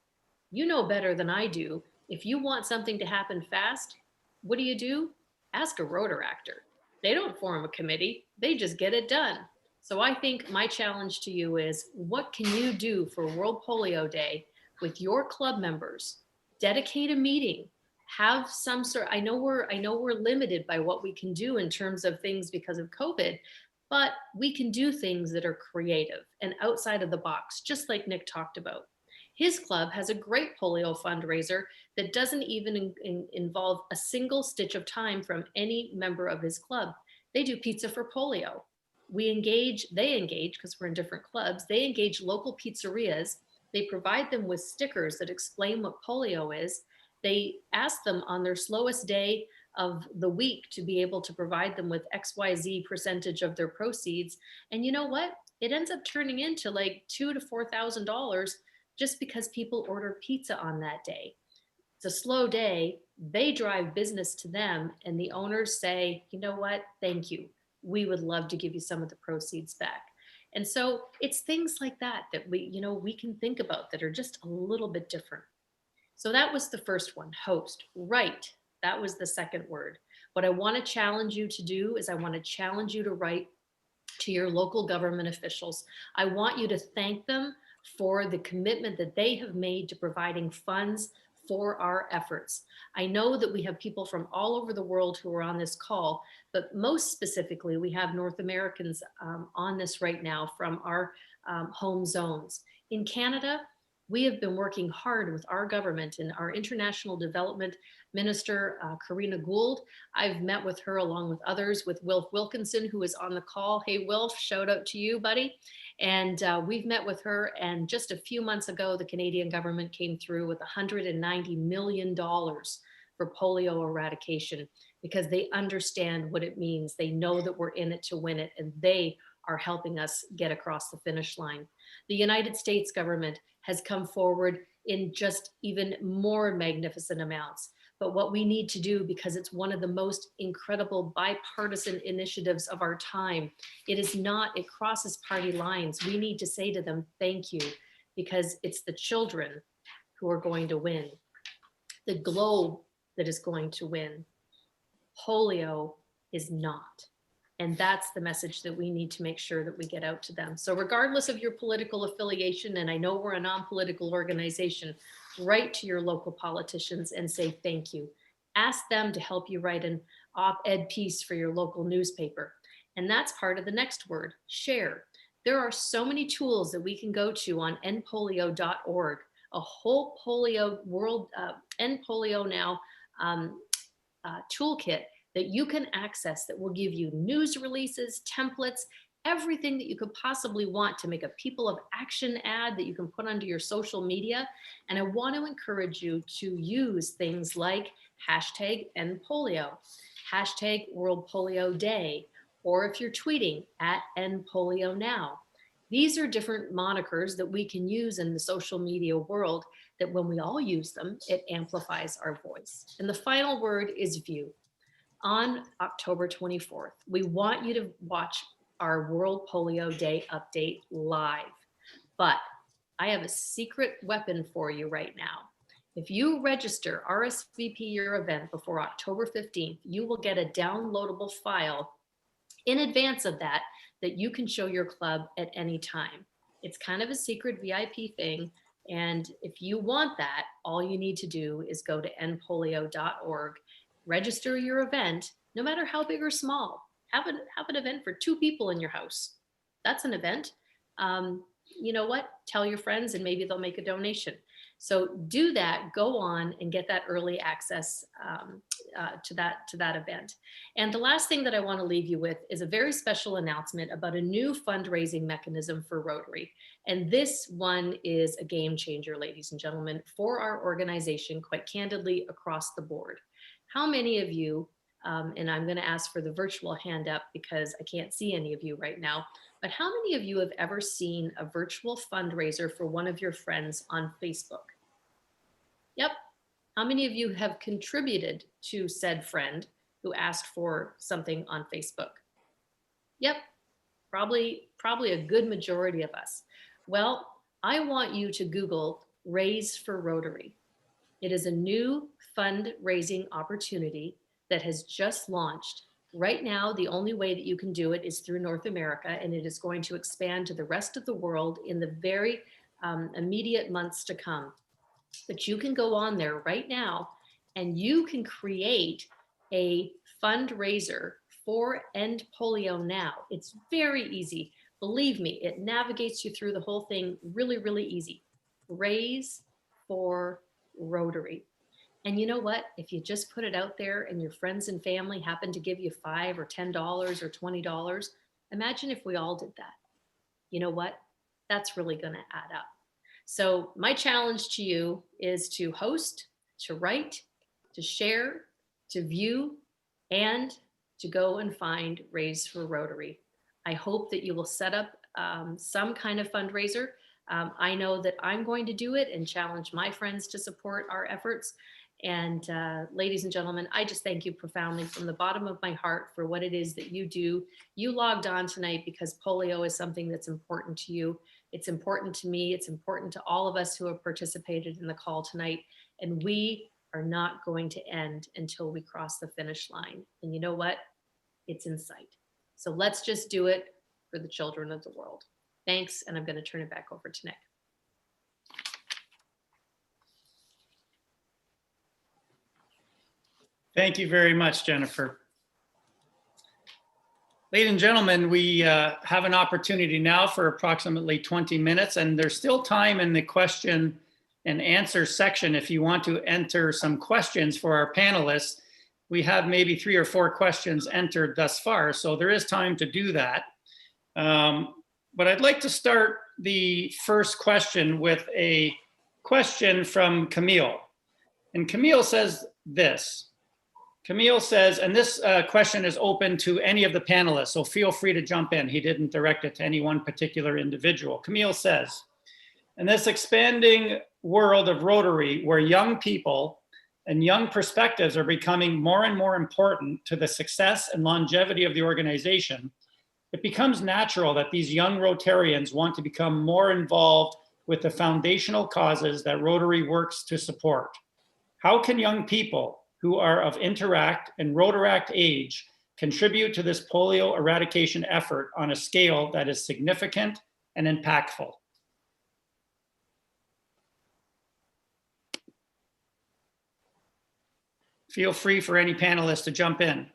You know better than I do. If you want something to happen fast, what do? Ask a Rotaractor. They don't form a committee. They just get it done. So I think my challenge to you is, what can you do for World Polio Day with your club members? Dedicate a meeting. Have some sort. I know we're limited by what we can do in terms of things because of COVID, but we can do things that are creative and outside of the box, just like Nick talked about. His club has a great polio fundraiser that doesn't even involve a single stitch of time from any member of his club. They do pizza for polio. They engage, because we're in different clubs, they engage local pizzerias. They provide them with stickers that explain what polio is. They ask them on their slowest day of the week to be able to provide them with XYZ percentage of their proceeds. And you know what? It ends up turning into like $2,000 to $4,000 just because people order pizza on that day. It's a slow day. They drive business to them, and the owners say, you know what? Thank you. We would love to give you some of the proceeds back. And so it's things like that we can think about that are just a little bit different. So that was the first one, host. Write, that was the second word. What I want to challenge you to do is I want to challenge you to write to your local government officials. I want you to thank them for the commitment that they have made to providing funds for our efforts. I know that we have people from all over the world who are on this call, but most specifically, we have North Americans on this right now from our home zones. In Canada, We have been working hard with our government and our international development minister, Karina Gould. I've met with her along with others, with Wilf Wilkinson, who is on the call. Hey, Wilf, shout out to you, buddy. And we've met with her. And just a few months ago, the Canadian government came through with $190 million for polio eradication, because they understand what it means. They know that we're in it to win it, and they are helping us get across the finish line. The United States government has come forward in just even more magnificent amounts. But what we need to do, because it's one of the most incredible bipartisan initiatives of our time, it crosses party lines. We need to say to them, thank you, because it's the children who are going to win, the globe that is going to win. Polio is not. And that's the message that we need to make sure that we get out to them. So regardless of your political affiliation, and I know we're a non-political organization, write to your local politicians and say thank you. Ask them to help you write an op-ed piece for your local newspaper. And that's part of the next word, share. There are so many tools that we can go to on endpolio.org, a whole polio world, End Polio Now toolkit that you can access that will give you news releases, templates, everything that you could possibly want to make a people of action ad that you can put under your social media. And I want to encourage you to use things like hashtag #EndPolio, hashtag World Polio Day, or if you're tweeting at @EndPolioNow. These are different monikers that we can use in the social media world that when we all use them, it amplifies our voice. And the final word is view. On October 24th, we want you to watch our World Polio Day update live. But I have a secret weapon for you right now. If you register, RSVP your event before October 15th, you will get a downloadable file in advance of that you can show your club at any time. It's kind of a secret VIP thing. And if you want that, all you need to do is go to endpolio.org, register your event, no matter how big or small. Have an event for 2 people in your house. That's an event. You know what? Tell your friends and maybe they'll make a donation. So do that, go on and get that early access to that event. And the last thing that I want to leave you with is a very special announcement about a new fundraising mechanism for Rotary. And this one is a game changer, ladies and gentlemen, for our organization, quite candidly, across the board. How many of you, and I'm going to ask for the virtual hand up because I can't see any of you right now, but how many of you have ever seen a virtual fundraiser for one of your friends on Facebook? Yep. How many of you have contributed to said friend who asked for something on Facebook? Yep. Probably a good majority of us. Well, I want you to Google Raise for Rotary. It is a new fundraising opportunity that has just launched. Right now, the only way that you can do it is through North America, and it is going to expand to the rest of the world in the very immediate months to come. But you can go on there right now and you can create a fundraiser for End Polio Now. It's very easy. Believe me, it navigates you through the whole thing really, really easy. Raise for Rotary. And you know what? If you just put it out there and your friends and family happen to give you $5 or $10 or $20, imagine if we all did that. You know what? That's really going to add up. So my challenge to you is to host, to write, to share, to view, and to go and find Raise for Rotary. I hope that you will set up some kind of fundraiser. I know that I'm going to do it and challenge my friends to support our efforts. And ladies and gentlemen, I just thank you profoundly from the bottom of my heart for what it is that you do. You logged on tonight because polio is something that's important to you. It's important to me. It's important to all of us who have participated in the call tonight. And we are not going to end until we cross the finish line. And you know what? It's in sight. So let's just do it for the children of the world. Thanks. And I'm going to turn it back over to Nick. Thank you very much, Jennifer. Ladies and gentlemen, we have an opportunity now for approximately 20 minutes, and there's still time in the question and answer section if you want to enter some questions for our panelists. We have maybe 3 or 4 questions entered thus far, so there is time to do that. But I'd like to start the first question with a question from Camille. And Camille says this. Camille says, and this question is open to any of the panelists, so feel free to jump in. He didn't direct it to any one particular individual. Camille says, in this expanding world of Rotary, where young people and young perspectives are becoming more and more important to the success and longevity of the organization, it becomes natural that these young Rotarians want to become more involved with the foundational causes that Rotary works to support. How can young people who are of Interact and Rotaract age contribute to this polio eradication effort on a scale that is significant and impactful? Feel free for any panelists to jump in.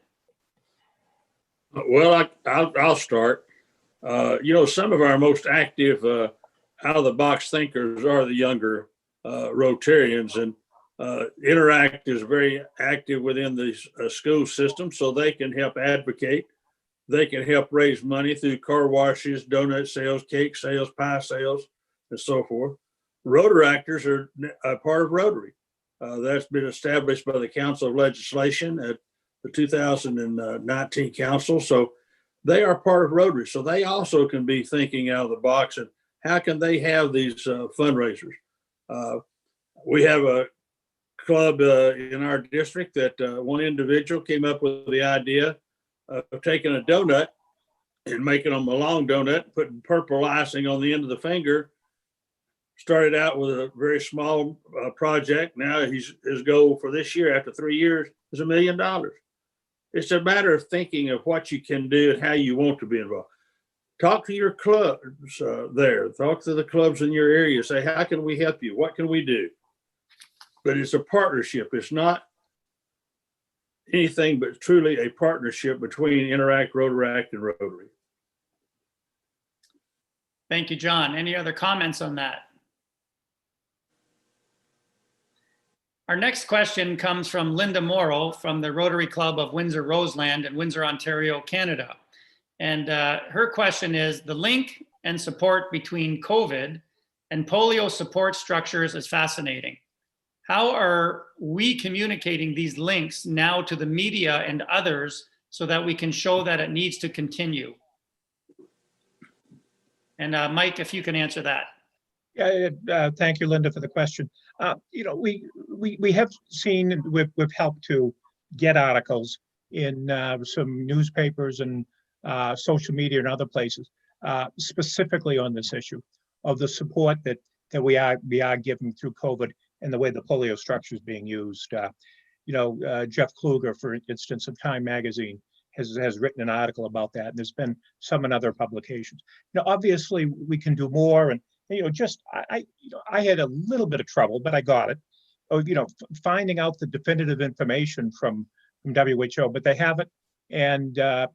Well, I'll start. Some of our most active out-of-the-box thinkers are the younger Rotarians, and Interact is very active within the school system, so they can help advocate. They can help raise money through car washes, donut sales, cake sales, pie sales, and so forth. Rotaractors are a part of Rotary. That's been established by the Council of Legislation at the 2019 council. So they are part of Rotary. So they also can be thinking out of the box and how can they have these fundraisers? We have a club in our district that one individual came up with the idea of taking a donut and making them a long donut, putting purple icing on the end of the finger. Started out with a very small project. Now his goal for this year, after 3 years, is $1 million. It's a matter of thinking of what you can do and how you want to be involved. Talk to your clubs there. Talk to the clubs in your area. Say, how can we help you? What can we do? But it's a partnership. It's not anything but truly a partnership between Interact, Rotaract, and Rotary. Thank you, John. Any other comments on that? Our next question comes from Linda Morrow from the Rotary Club of Windsor Roseland in Windsor, Ontario, Canada. And her question is, the link and support between COVID and polio support structures is fascinating. How are we communicating these links now to the media and others so that we can show that it needs to continue? And Mike, if you can answer that. Yeah, thank you, Linda, for the question. We have seen, we've helped to get articles in some newspapers and social media and other places, specifically on this issue of the support that we are giving through COVID and the way the polio structure is being used. Jeff Kluger, for instance, of Time Magazine, has written an article about that, and there's been some in other publications. Obviously, we can do more, and I had a little bit of trouble, but I got it. Finding out the definitive information from WHO, but they have it, and I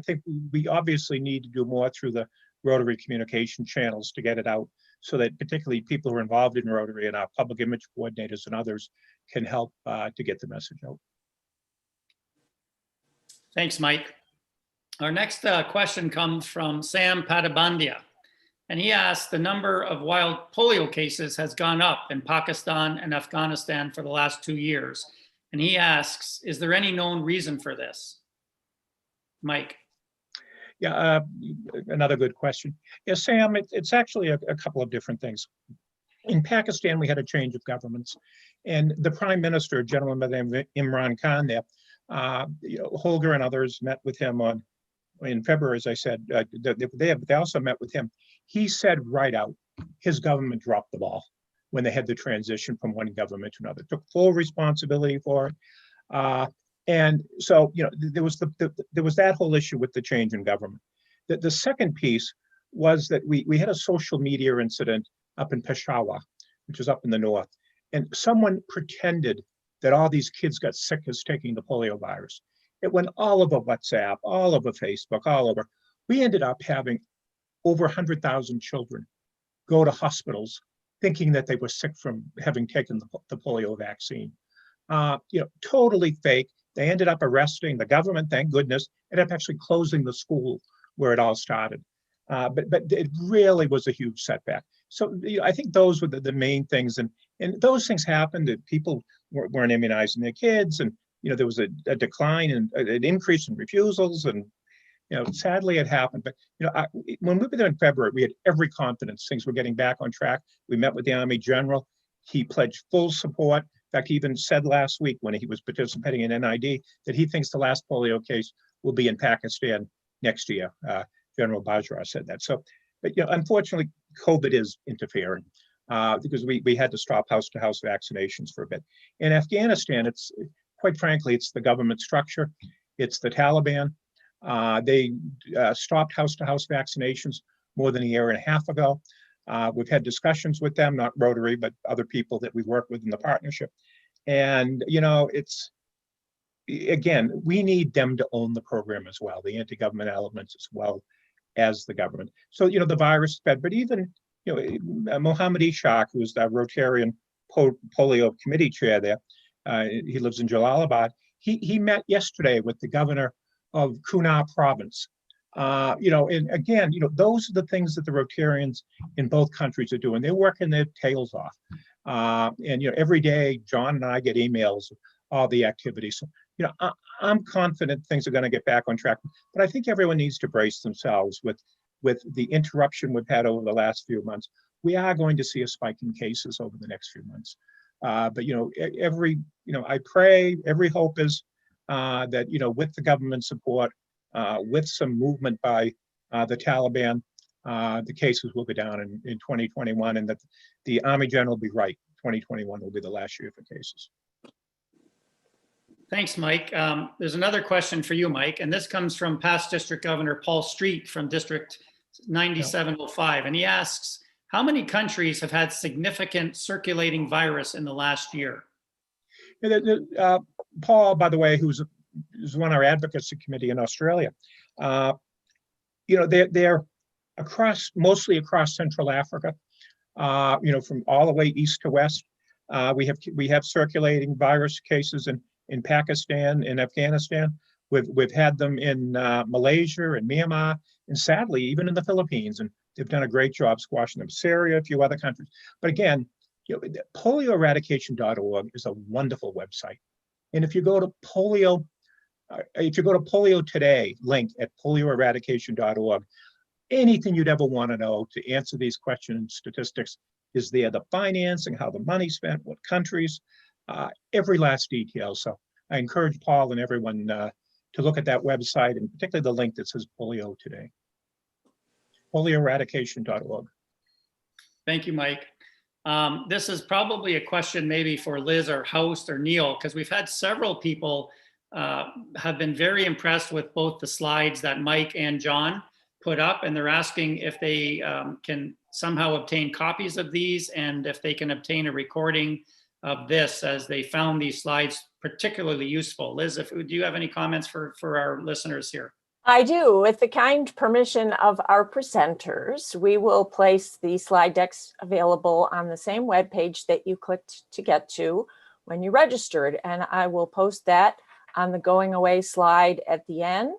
think we obviously need to do more through the Rotary communication channels to get it out, so that particularly people who are involved in Rotary and our public image coordinators and others can help to get the message out. Thanks, Mike. Our next question comes from Sam Patabandia. And he asked, the number of wild polio cases has gone up in Pakistan and Afghanistan for the last 2 years. And he asks, is there any known reason for this? Mike. Yeah, another good question. Yeah, Sam, it's actually a couple of different things. In Pakistan, we had a change of governments, and the Prime Minister, a gentleman by the name of Imran Khan there, Holger and others met with him in February, as I said. They also met with him. He said right out, his government dropped the ball when they had the transition from one government to another, took full responsibility for it. And so, there was that whole issue with the change in government. The second piece was that we had a social media incident up in Peshawar, which is up in the north, and someone pretended that all these kids got sick as taking the polio virus. It went all over WhatsApp, all over Facebook, all over. We ended up having over 100,000 children go to hospitals thinking that they were sick from having taken the polio vaccine. Totally fake. They ended up arresting the government, thank goodness, ended up actually closing the school where it all started. But it really was a huge setback. So I think those were the main things. And those things happened, that people weren't immunizing their kids. And, there was a decline and an increase in refusals. And, sadly it happened. But, when we were there in February, we had every confidence things were getting back on track. We met with the Army General. He pledged full support. In fact, he even said last week when he was participating in NID that he thinks the last polio case will be in Pakistan next year. General Bajra said that. So, but unfortunately, COVID is interfering because we had to stop house-to-house vaccinations for a bit. In Afghanistan, it's quite frankly, it's the government structure, it's the Taliban. They stopped house-to-house vaccinations more than a year and a half ago. We've had discussions with them, not Rotary, but other people that we work with in the partnership. And, it's, again, we need them to own the program as well, the anti-government elements as well as the government. So, the virus spread, but even, Mohammed Ishaq, who is the Rotarian polio committee chair there, he lives in Jalalabad. He met yesterday with the governor of Kunar province. And again, those are the things that the Rotarians in both countries are doing. They're working their tails off. And every day, John and I get emails of all the activities. So, I'm confident things are going to get back on track. But I think everyone needs to brace themselves with the interruption we've had over the last few months. We are going to see a spike in cases over the next few months. But I pray, every hope is that with the government support, with some movement by the Taliban, the cases will go down in 2021, and that the Army General will be right. 2021 will be the last year for cases. Thanks, Mike. There's another question for you, Mike, and this comes from past District Governor Paul Street from District 9705, and he asks, how many countries have had significant circulating virus in the last year? Paul, by the way, who's on our advocacy committee in Australia, they're mostly across Central Africa, from all the way east to west. We have circulating virus cases in Pakistan, in Afghanistan. We've had them in Malaysia and Myanmar, and sadly, even in the Philippines. And they've done a great job squashing them. Syria, a few other countries. But again, PolioEradication.org is a wonderful website. And if you go to Polio Today link at PolioEradication.org, anything you'd ever want to know to answer these questions, statistics is there. The financing, how the money's spent, what countries, every last detail. So I encourage Paul and everyone to look at that website, and particularly the link that says Polio Today. PolioEradication.org. Thank you, Mike. This is probably a question maybe for Liz or Host or Neil, because we've had several people have been very impressed with both the slides that Mike and John put up, and they're asking if they can somehow obtain copies of these, and if they can obtain a recording of this, as they found these slides particularly useful. Liz, do you have any comments for our listeners here? I do. With the kind permission of our presenters, we will place the slide decks available on the same webpage that you clicked to get to when you registered. And I will post that on the going away slide at the end.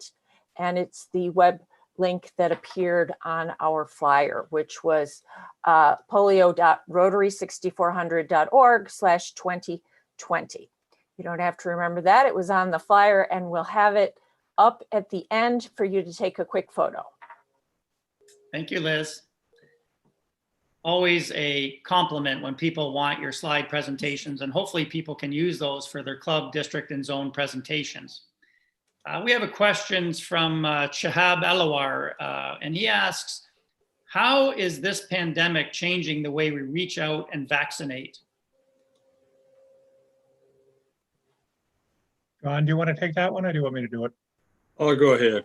And it's the web link that appeared on our flyer, which was polio.rotary6400.org/2020. You don't have to remember that. It was on the flyer, and we'll have it up at the end for you to take a quick photo. Thank you, Liz. Always a compliment when people want your slide presentations, and hopefully people can use those for their club, district, and zone presentations. We have a question from Shahab Alawar, and he asks, how is this pandemic changing the way we reach out and vaccinate? John, do you want to take that one, or do you want me to do it? Oh, go ahead.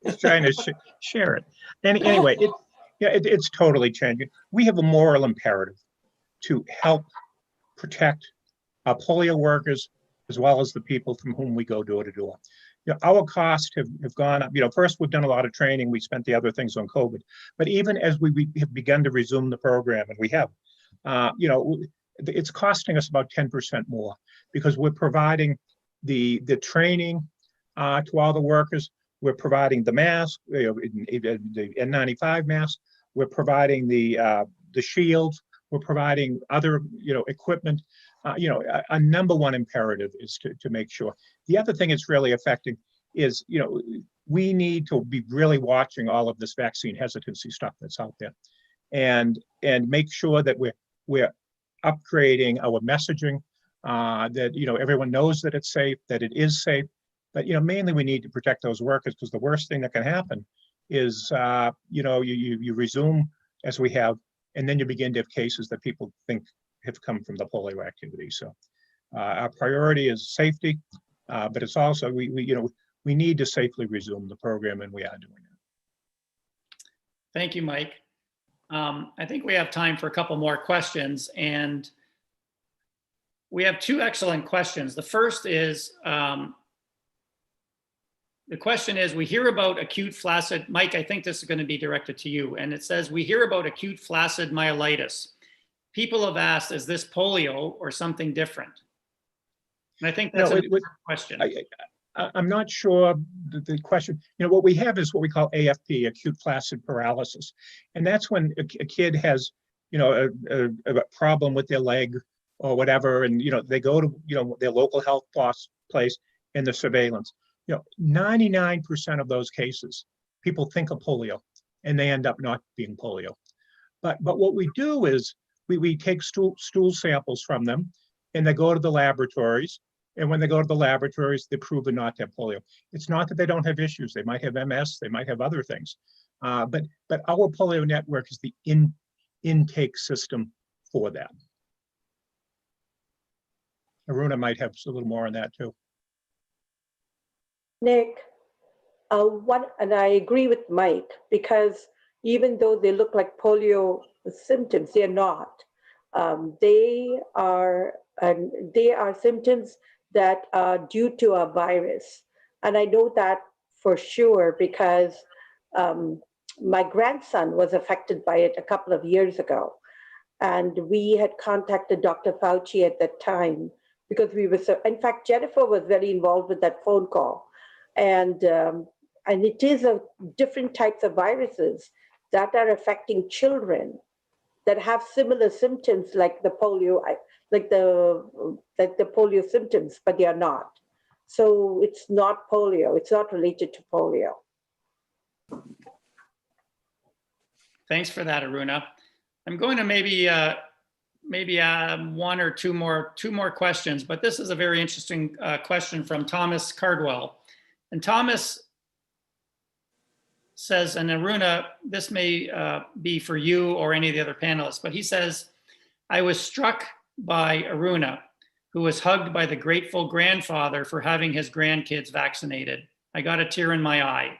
Just trying to share it. Anyway, it's totally changing. We have a moral imperative to help protect our polio workers as well as the people from whom we go door to door. You know, our costs have gone up. You know, first we've done a lot of training. We spent the other things on COVID, but even as we have begun to resume the program, and we have, you know, it's costing us about 10% more because we're providing the training to all the workers. We're providing the mask, you know, the N95 mask. We're providing the shields. We're providing other, you know, equipment. You know, a number one imperative is to make sure. The other thing it's really affecting is, you know, we need to be really watching all of this vaccine hesitancy stuff that's out there, and make sure that we're upgrading our messaging, that, you know, everyone knows that it's safe, that it is safe. But, you know, mainly we need to protect those workers, because the worst thing that can happen is, you know, you resume as we have, and then you begin to have cases that people think have come from the polio activity. So our priority is safety, but it's also, you know, we need to safely resume the program, and we are doing it. Thank you, Mike. I think we have time for a couple more questions, and we have two excellent questions. The first is, the question is, we hear about acute flaccid, Mike, I think this is going to be directed to you, and it says, we hear about acute flaccid myelitis. People have asked, is this polio or something different? And I think that's a question. I'm not sure the question. You know, what we have is what we call AFP, acute flaccid paralysis. And that's when a kid has, you know, a problem with their leg or whatever, and, you know, they go to, you know, their local health place in the surveillance. You know, 99% of those cases, people think of polio, and they end up not being polio. But what we do is we take stool samples from them, and they go to the laboratories. And when they go to the laboratories, they're proven not to have polio. It's not that they don't have issues. They might have MS. They might have other things. But our polio network is the intake system for that. Aruna might have a little more on that too. Nick, and I agree with Mike, because even though they look like polio symptoms, they're not. They are symptoms that are due to a virus. And I know that for sure because my grandson was affected by it a couple of years ago. And we had contacted Dr. Fauci at that time because we were in fact, Jennifer was very involved with that phone call. And it is a different types of viruses that are affecting children that have similar symptoms like the polio, like the polio symptoms, but they are not. So it's not polio. It's not related to polio. Thanks for that, Aruna. I'm going to maybe one or two more questions, but this is a very interesting question from Thomas Cardwell. And Thomas says, and Aruna, this may be for you or any of the other panelists, but he says, I was struck by Aruna, who was hugged by the grateful grandfather for having his grandkids vaccinated. I got a tear in my eye.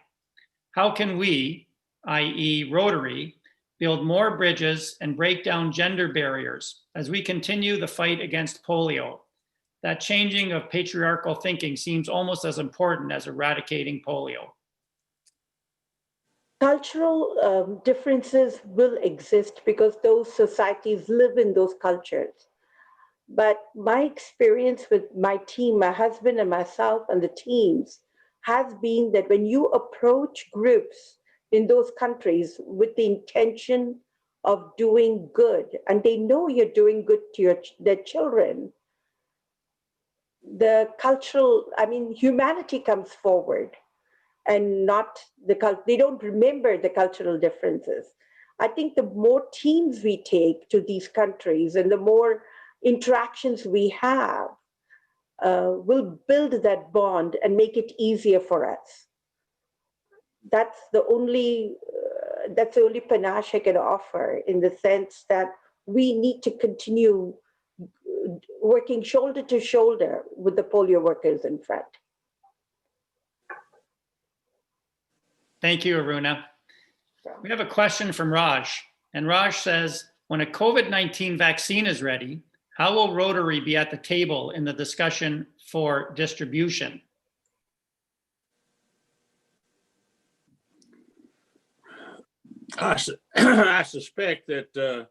How can we, i.e. Rotary, build more bridges and break down gender barriers as we continue the fight against polio? That changing of patriarchal thinking seems almost as important as eradicating polio. Cultural differences will exist because those societies live in those cultures. But my experience with my team, my husband and myself and the teams, has been that when you approach groups in those countries with the intention of doing good, and they know you're doing good to their children, the cultural, humanity comes forward and not they don't remember the cultural differences. I think the more teams we take to these countries and the more interactions we have will build that bond and make it easier for us. That's the only panache I can offer, in the sense that we need to continue working shoulder to shoulder with the polio workers in front. Thank you, Aruna. We have a question from Raj, and Raj says, when a COVID-19 vaccine is ready, how will Rotary be at the table in the discussion for distribution? I suspect that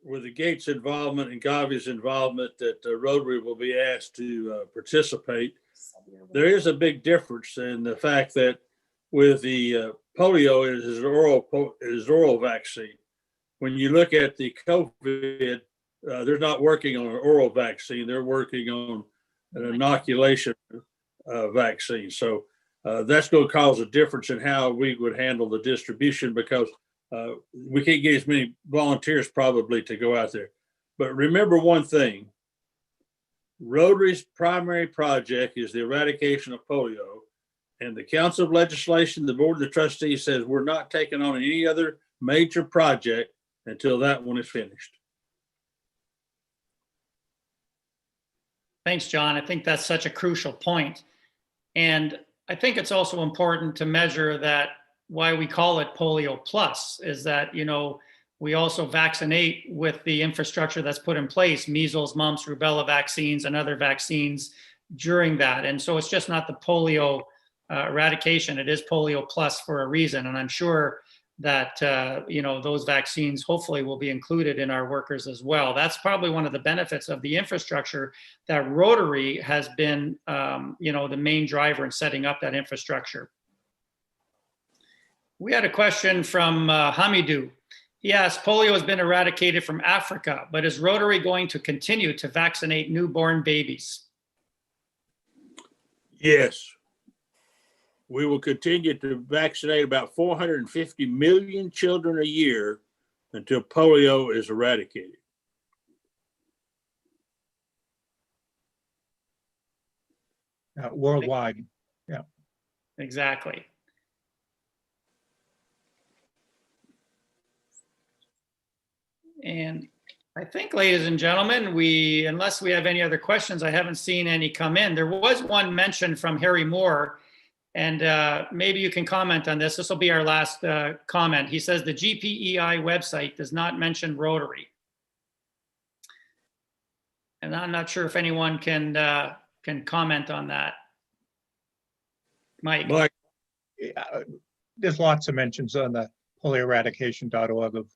with the Gates involvement and Gavi's involvement, that Rotary will be asked to participate. There is a big difference in the fact that with the polio, it is oral vaccine. When you look at the COVID, they're not working on an oral vaccine. They're working on an inoculation vaccine. So that's going to cause a difference in how we would handle the distribution, because we can't get as many volunteers probably to go out there. But remember one thing, Rotary's primary project is the eradication of polio, and the Council of Legislation, the Board of the Trustees says we're not taking on any other major project until that one is finished. Thanks, John. I think that's such a crucial point. And I think it's also important to measure that why we call it PolioPlus is that, you know, we also vaccinate with the infrastructure that's put in place, measles, mumps, rubella vaccines, and other vaccines during that. And so it's just not the polio eradication, it is PolioPlus for a reason. And I'm sure that, you know, those vaccines hopefully will be included in our workers as well. That's probably one of the benefits of the infrastructure that Rotary has been, you know, the main driver in setting up that infrastructure. We had a question from Hamidou. He asked, polio has been eradicated from Africa, but is Rotary going to continue to vaccinate newborn babies? Yes. We will continue to vaccinate about 450 million children a year until polio is eradicated. Worldwide. Yeah. Exactly. And I think, ladies and gentlemen, unless we have any other questions, I haven't seen any come in. There was one mention from Harry Moore, and maybe you can comment on this. This will be our last comment. He says the GPEI website does not mention Rotary. And I'm not sure if anyone can comment on that. Mike. There's lots of mentions on the polioeradication.org of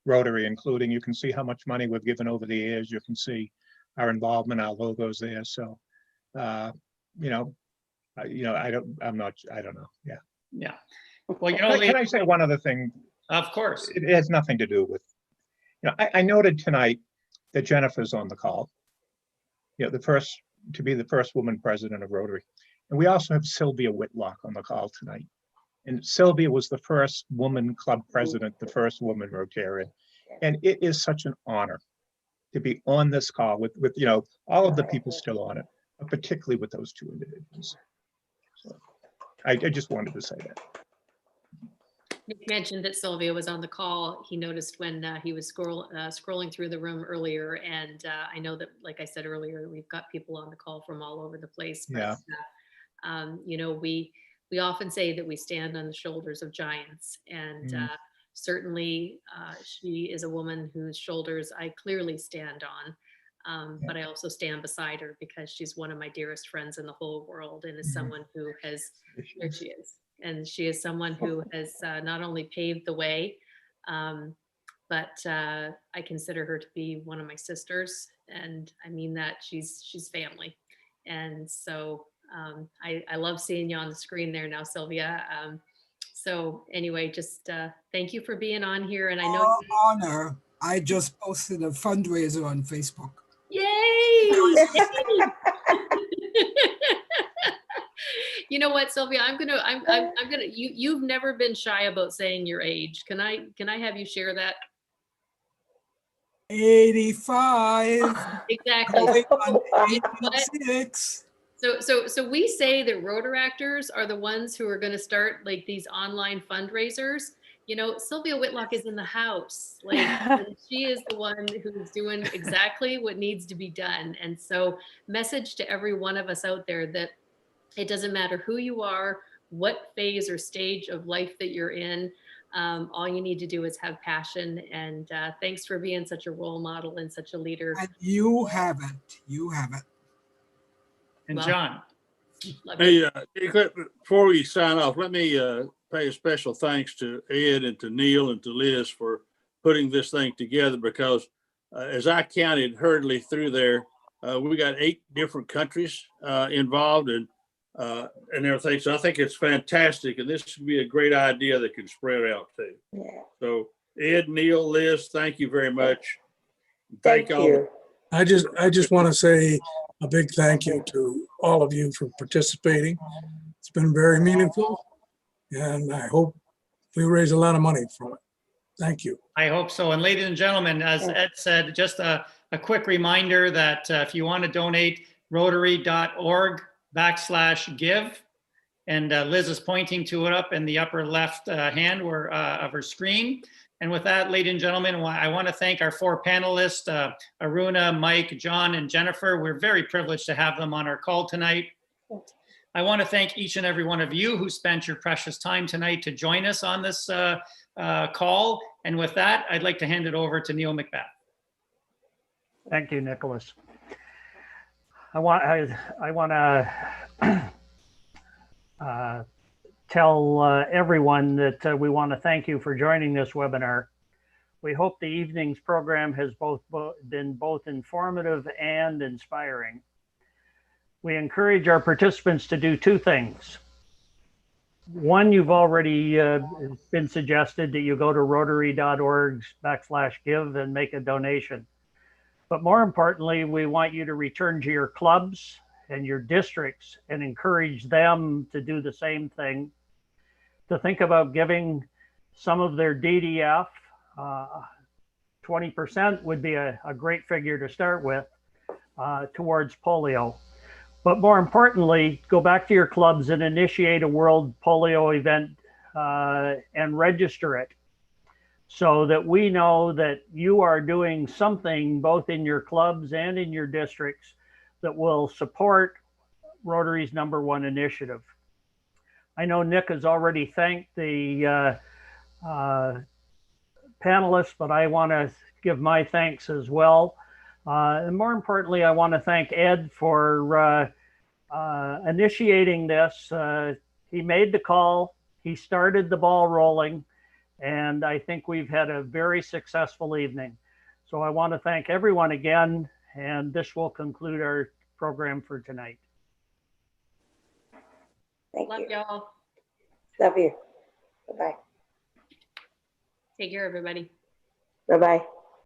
Rotary, including, you can see how much money we've given over the years. You can see our involvement, our logos there. So, I don't know. Yeah. Yeah. Well, you know, can I say one other thing? Of course. It has nothing to do with, I noted tonight that Jennifer's on the call. The first woman president of Rotary. And we also have Sylvia Whitlock on the call tonight. And Sylvia was the first woman club president, the first woman Rotarian. And it is such an honor to be on this call with all of the people still on it, but particularly with those two individuals. So I just wanted to say that. Nick mentioned that Sylvia was on the call. He noticed when he was scrolling through the room earlier. And I know that, like I said earlier, we've got people on the call from all over the place. But, Yeah. We often say that we stand on the shoulders of giants, and certainly she is a woman whose shoulders I clearly stand on, but I also stand beside her because she's one of my dearest friends in the whole world, and is someone who has, there she is, and she is someone who has not only paved the way, but I consider her to be one of my sisters, and I mean that. She's family, and so I love seeing you on the screen there now, Sylvia. So anyway, just thank you for being on here. And I know honor. I just posted a fundraiser on Facebook. Yay! You know what, Sylvia? I'm gonna. You've never been shy about saying your age. Can I have you share that? 85. Exactly. Going on 86. So we say that Rotaractors are the ones who are going to start like these online fundraisers. Sylvia Whitlock is in the house. Like she is the one who's doing exactly what needs to be done. And so message to every one of us out there that it doesn't matter who you are, what phase or stage of life that you're in. All you need to do is have passion. And thanks for being such a role model and such a leader. And you have it. You have it. And Well, John, love you. Hey, before we sign off, let me pay a special thanks to Ed and to Neil and to Liz for putting this thing together, because as I counted hurriedly through there, we got 8 different countries involved and everything. So I think it's fantastic, and this should be a great idea that can spread out too. Yeah. So Ed, Neil, Liz, thank you very much. Thank all you. I just want to say a big thank you to all of you for participating. It's been very meaningful, and I hope we raise a lot of money from it. Thank you. I hope so. And ladies and gentlemen, as Ed said, just a quick reminder that if you want to donate, rotary.org/give. And Liz is pointing to it up in the upper left hand of her screen. And with that, ladies and gentlemen, I want to thank our 4 panelists, Aruna, Mike, John, and Jennifer. We're very privileged to have them on our call tonight. I want to thank each and every one of you who spent your precious time tonight to join us on this call. And with that, I'd like to hand it over to Neil McBeth. Thank you, Nicholas. I want to tell everyone that we want to thank you for joining this webinar. We hope the evening's program has been both informative and inspiring. We encourage our participants to do 2 things. One, you've already been suggested that you go to rotary.org/give and make a donation. But more importantly, we want you to return to your clubs and your districts and encourage them to do the same thing, to think about giving some of their DDF. 20% would be a great figure to start with towards polio. But more importantly, go back to your clubs and initiate a World Polio event and register it, so that we know that you are doing something both in your clubs and in your districts that will support Rotary's #1 initiative. I know Nick has already thanked the panelists, but I want to give my thanks as well. And more importantly, I want to thank Ed for initiating this. He made the call, he started the ball rolling, and I think we've had a very successful evening. So I want to thank everyone again, and this will conclude our program for tonight. Thank Love you. y'all. Love you. Bye-bye. Take care, everybody. Bye-bye.